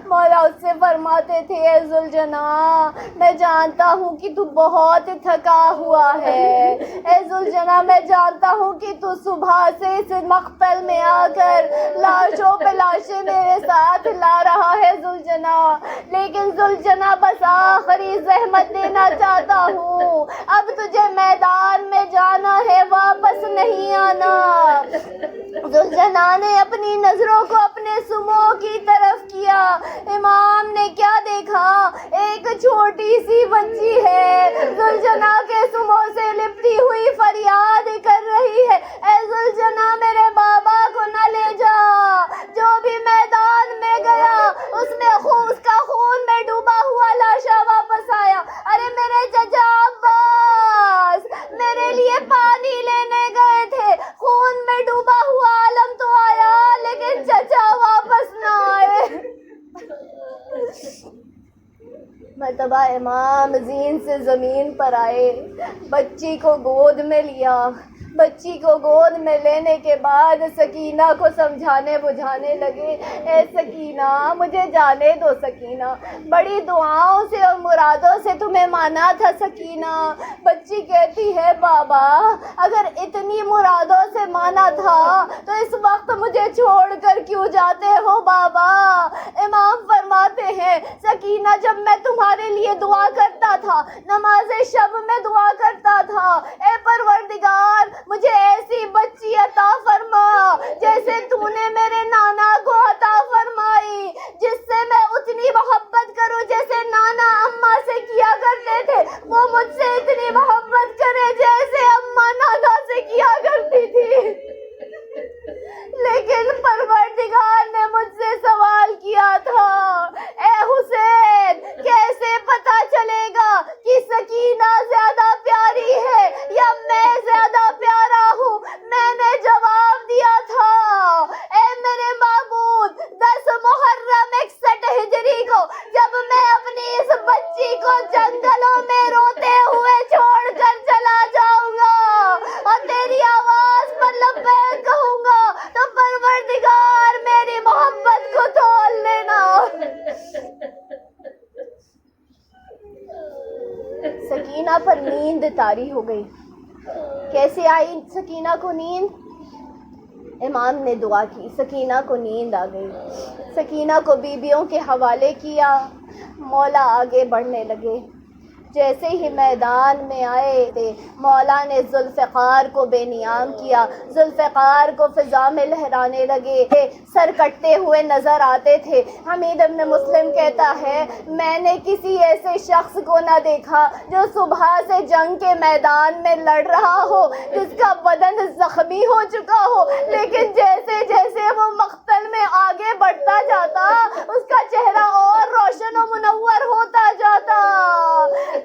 مولا اس سے فرماتے تھے، اے ذوالجناح میں جانتا ہوں کہ تو بہت تھکا ہوا ہے، اے ذوالجناح میں جانتا ہوں کہ تو صبح سے اس مقتل میں آ کر لاشوں پہ لاشیں میرے ساتھ لا رہا ہے ذوالجناح، لیکن ذوالجناح بس آخری زحمت دینا چاہتا ہوں، اب تجھے میدان میں جانا ہے، واپس نہیں آنا۔ ذوالجناح نے اپنی نظروں کو اپنے سمو کی طرف کیا، امام نے کیا دیکھا، ایک چھوٹی سی بچی ہے ذوالجناح کے سمو سے لپٹی ہوئی فریاد کر رہی ہے، اے ذوالجناح میرے بابا کو نہ لے جا۔ جو بھی میدان میں گیا اس کا خون میں ڈوبا ہوا لاشا واپس آیا۔ ارے میرے چچا عباس میرے لیے پانی لینے گئے تھے، خون میں ڈوبا ہوا عالم تو آیا لیکن چچا واپس نہ آئے۔ مرتبہ امام زین سے زمین پر آئے، بچی کو گود میں لیا، بچی کو گود میں لینے کے بعد سکینہ کو سمجھانے بجھانے لگے، اے سکینہ مجھے جانے دو سکینہ، بڑی دعاؤں سے اور مرادوں سے تمہیں مانا تھا سکینہ۔ بچی کہتی ہے بابا اگر اتنی مرادوں سے مانا تھا تو اس وقت مجھے چھوڑ کر کیوں جاتے ہو بابا؟ امام فرماتے ہیں سکینہ جب میں تمہارے لیے دعا کرتا تھا، نماز شب میں دعا کرتا تھا، اے پروردگار مجھے ایسی بچی عطا فرما جیسے تو نے میرے نانا کو عطا فرمائی، جس سے میں اتنی محبت کروں جیسے نانا اماں سے کیا کرتے تھے، وہ مجھ سے اتنی محبت کرے جیسے اماں نانا سے کیا کرتی تھی۔ لیکن پروردگار نے مجھ سے سوال کیا تھا، اے حسین کیسے پتا چلے گا کہ سکینہ زیادہ پیاری ہے یا میں زیادہ پیارا ہوں؟ میں نے جواب دیا تھا، اے میرے معبود 10 محرم 61 ہجری کو جب میں اپنی اس بچی کو جنگلوں میں روتے ہوئے چھوڑ کر چلا جاؤں گا اور تیری آواز پر لبیک کہوں گا تو پروردگار میری محبت کو تول لینا۔ سکینہ پر نیند طاری ہو گئی۔ کیسے آئی سکینہ کو نیند؟ امام نے دعا کی، سکینہ کو نیند آ گئی، سکینہ کو بیویوں کے حوالے کیا، مولا آگے بڑھنے لگے۔ جیسے ہی میدان میں آئے تھے مولا نے ذوالفقار کو بے نیام کیا، ذوالفقار کو فضا میں لہرانے لگے، سر کٹتے ہوئے نظر آتے تھے۔ حمید ابن مسلم کہتا ہے میں نے کسی ایسے شخص کو نہ دیکھا جو صبح سے جنگ کے میدان میں لڑ رہا ہو، جس کا بدن زخمی ہو چکا ہو، لیکن جیسے جیسے وہ مقتل میں آگے بڑھتا جاتا اس کا چہرہ اور روشن و منور ہوتا جاتا۔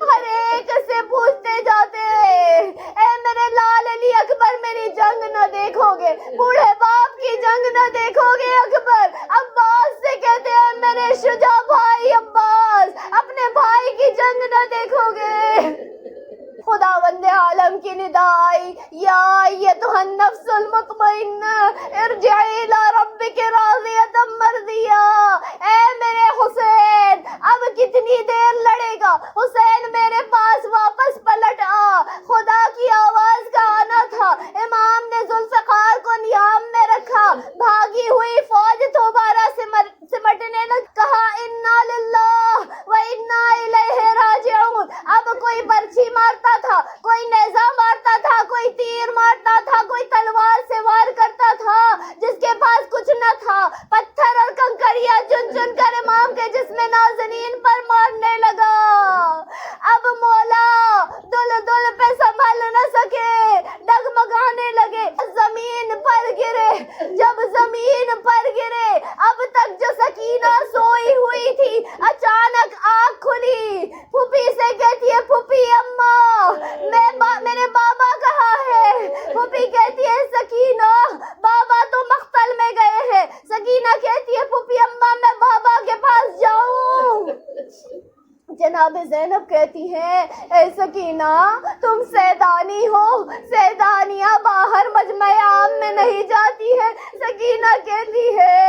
ہر ایک سے پوچھتے جاتے اے میرے لال علی اکبر میری جنگ نہ دیکھو گے؟ بوڑھے باپ کی جنگ نہ دیکھو گے اکبر؟ عباس سے کہتے ہیں میرے شجاع بھائی عباس اپنے بھائی کی جنگ نہ دیکھو گے؟ خداوند عالم کی ندا آئی، یا ایتھا النفس المطمئنہ ارجعی الی ربک راضیۃ مرضیہ۔ اے میرے حسین اب کتنی دیر لڑے گا؟ حسین میرے پاس واپس پلٹ آ۔ خدا کی آواز کا آنا تھا۔ امام نے ذوالفقار کو نیام میں رکھا، بھاگی ہوئی فوج دوبارہ سمٹنے لگ، کہا انا للہ و انا الیہ راجعون۔ اب کوئی برچھی مارتا تھا، کوئی نیزہ مارتا تھا، کوئی تیر مارتا تھا، کوئی تلوار سے وار کرتا تھا، جس کے پاس کچھ نہ تھا پتھر اور کنکریاں چن چن کر امام کے جسم نازنین پر مارنے لگا۔ اب مولا دل دل پہ سنبھل نہ سکے، ڈگمگانے لگے، زمین پر گرے۔ جب زمین پر گرے اب تک جو سکینہ سوئی ہوئی تھی اچانک آنکھ کھلی، پھوپھی سے کہتی ہے پھوپھی اماں میرے بابا کہاں ہے؟ پھوپھی کہتی ہے سکینہ بابا تو مقتل میں گئے ہیں۔ سکینہ کہتی ہے پھوپھی اماں میں بابا کے پاس جاؤں؟ جناب جناب زینب کہتی ہیں اے سکینہ تم سیدانی ہو، سیدانیاں باہر مجمع عام میں نہیں جاتی ہے۔ سکینہ کہتی ہے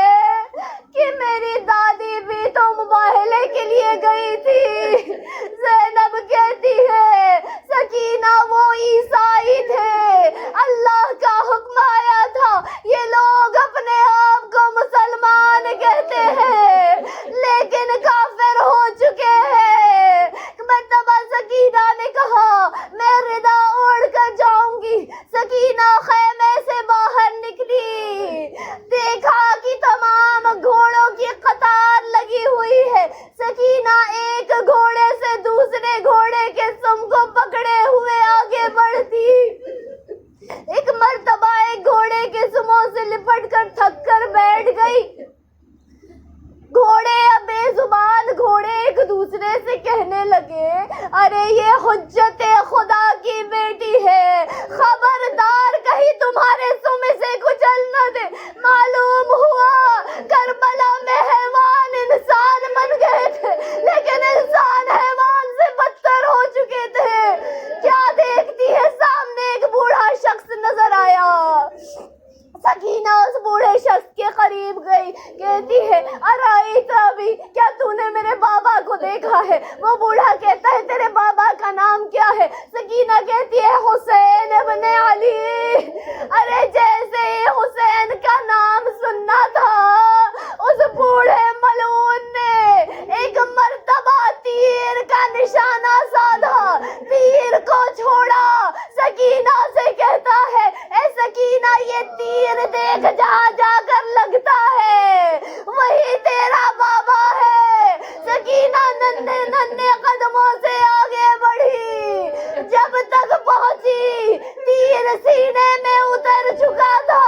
کہ میری دادی بھی تو مباہلے کے لیے گئی تھی۔ زینب کہتی ہے سکینہ وہ عیسائی تھے، اللہ کا حکم آیا تھا، یہ لوگ اپنے آپ کو مسلمان کہتے ہیں لیکن کافر ہو چکے ہیں۔ مرتبہ سکینہ نے کہا میں ردا اوڑھ کر جاؤں گی۔ سکینہ خیمے سے باہر نکلی، دیکھا کہ تمام گھوڑوں کی قطار لگی ہوئی ہے۔ سکینہ ایک گھوڑے سے دوسرے گھوڑے کے سم کو پکڑے ہوئے آگے بڑھتی، ایک مرتبہ ایک گھوڑے کے سموں سے لپٹ کر تھک کر بیٹھ گئی۔ گھوڑے بے زبان گھوڑے ایک دوسرے سے کہنے لگے ارے یہ حجت خدا کی بیٹی ہے، خبردار کہیں تمہارے سم سے کچل نہ دے۔ معلوم ہوا کربلا میں حیوان انسان بن گئے تھے لیکن انسان حیوان سے بدتر ہو چکے تھے۔ کیا دیکھتی ہے سامنے ایک بوڑھا شخص نظر آیا۔ سکینہ اس بوڑھے شخص کے قریب گئی، کہتی ہے ارائیت ابی کیا تو نے میرے بابا کو دیکھا ہے؟ وہ بوڑھا کہتا ہے تیرے بابا کا نام کیا ہے؟ سکینہ کہتی ہے حسین ابن علی۔ ارے جیسے ہی حسین کا نام سننا تھا اس بوڑھے ملعون نے ایک مرتبہ تیر کا نشانہ سادھا، تیر کو چھوڑا، سکینہ سے کہتا ہے اے سکینہ یہ تیر دیکھ جہاں جا کر لگتا ہے وہی تیرا بابا ہے۔ سکینہ ننھے ننھے قدموں سے آگے بڑھی، جب تک پہنچی تیر سینے میں اتر چکا تھا۔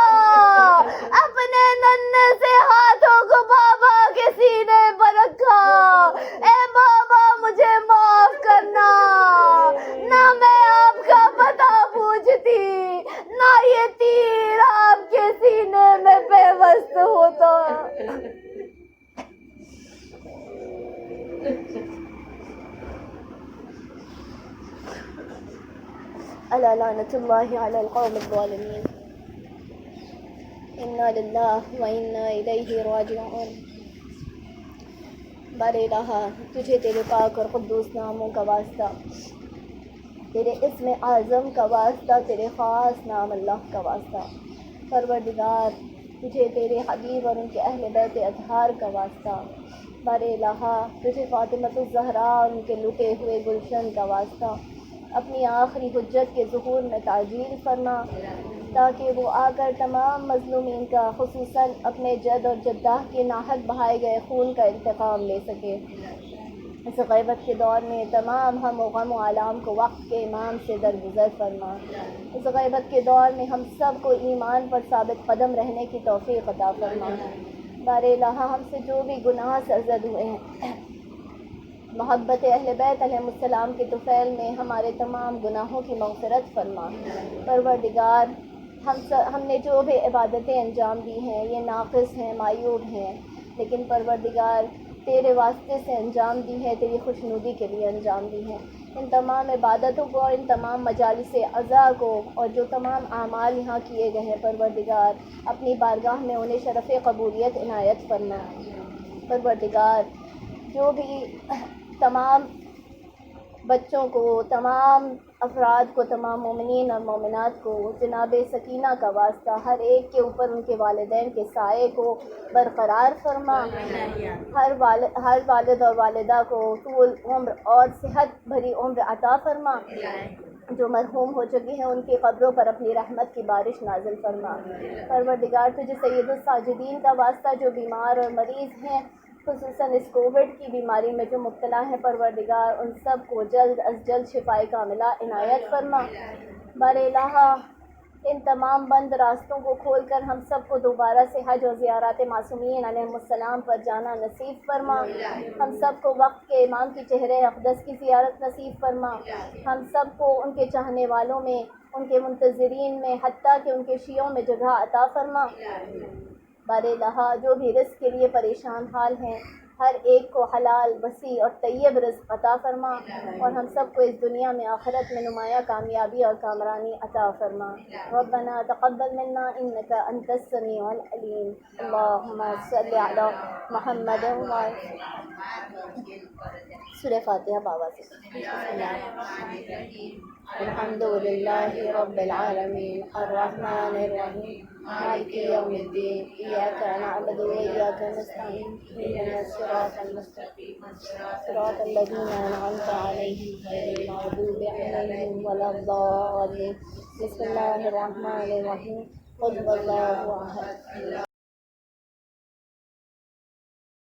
اپنے ننھے سے ہاتھوں کو بابا کے سینے پر رکھا، اے بابا مجھے معاف کرنا، نہ میں آپ کا پتہ پوچھتی نہ یہ تیر آپ کے سینے میں پیوست ہوتا۔ الا لعنۃ اللہ علی القوم الظالمین، انا للہ و انا الیہ راجعون۔ بار الہ تجھے تیرے پاک اور قدوس ناموں کا واسطہ، تیرے اسم اعظم کا واسطہ، تیرے خاص نام اللہ کا واسطہ، پروردگار تجھے تیرے حبیب اور ان کے اہل بیت اطہار کا واسطہ، بار الہ تجھے فاطمۃ الزہرا اور ان کے لٹے ہوئے گلشن کا واسطہ، اپنی آخری حجت کے ظہور میں تعجیل فرما تاکہ وہ آ کر تمام مظلومین کا خصوصاً اپنے جد اور جدہ کے ناحق بہائے گئے خون کا انتقام لے سکے۔ اس غیبت کے دور میں تمام ہم و غم و آلام کو وقت کے امام سے درگزر فرما۔ اس غیبت کے دور میں ہم سب کو ایمان پر ثابت قدم رہنے کی توفیق عطا فرما۔ بار الہ ہم سے جو بھی گناہ سرزد ہوئے ہیں، محبت اہل بیت علیہ السلام کے طفیل میں ہمارے تمام گناہوں کی مغفرت فرما۔ پروردگار ہم نے جو بھی عبادتیں انجام دی ہیں یہ ناقص ہیں، معیوب ہیں، لیکن پروردگار تیرے واسطے سے انجام دی ہے، تیری خوشنودی کے لیے انجام دی ہیں۔ ان تمام عبادتوں کو اور ان تمام مجالس اعضاء کو اور جو تمام اعمال یہاں کیے گئے ہیں پروردگار اپنی بارگاہ میں انہیں شرف قبولیت عنایت فرما۔ پروردگار جو بھی تمام بچوں کو، تمام افراد کو، تمام مومنین اور مومنات کو جناب سکینہ کا واسطہ ہر ایک کے اوپر ان کے والدین کے سائے کو برقرار فرما۔ ہر والد اور والدہ کو طول عمر اور صحت بھری عمر عطا فرما۔ جو مرحوم ہو چکی ہیں ان کی قبروں پر اپنی رحمت کی بارش نازل فرما۔ پروردگار تجھے سید الساجدین کا واسطہ جو بیمار اور مریض ہیں، خصوصاً اس کووڈ کی بیماری میں جو مبتلا ہیں، پروردگار ان سب کو جلد از جلد شفائے کاملہ عنایت فرما۔ بار الہ ان تمام بند راستوں کو کھول کر ہم سب کو دوبارہ سے حج اور زیارات معصومین علیہ السلام پر جانا نصیب فرما۔ ہم سب کو وقت کے امام کی چہرہ اقدس کی زیارت نصیب فرما۔ ہم سب کو ان کے چاہنے والوں میں، ان کے منتظرین میں، حتیٰ کہ ان کے شیعوں میں جگہ عطا فرما۔ بار الہ جو بھی رزق کے لیے پریشان حال ہیں ہر ایک کو حلال وسیع اور طیب رزق عطا فرما اور ہم سب کو اس دنیا میں آخرت میں نمایاں کامیابی اور کامرانی عطا فرما. ربنا تقبل منا انك انت السميع العليم. اللهم صل على محمد سورہ فاتحہ بابا سے. الحمد للہ رب العالمین الرحمن الرحیم مالک یوم الدین ایاک نعبد و ایاک نستعین اهدنا الصراط المستقیم صراط الذین انعمت علیہم غیر المغضوب علیہم ولا الضالین. بسم اللہ الرحمن الرحیم قل هو اللہ احد.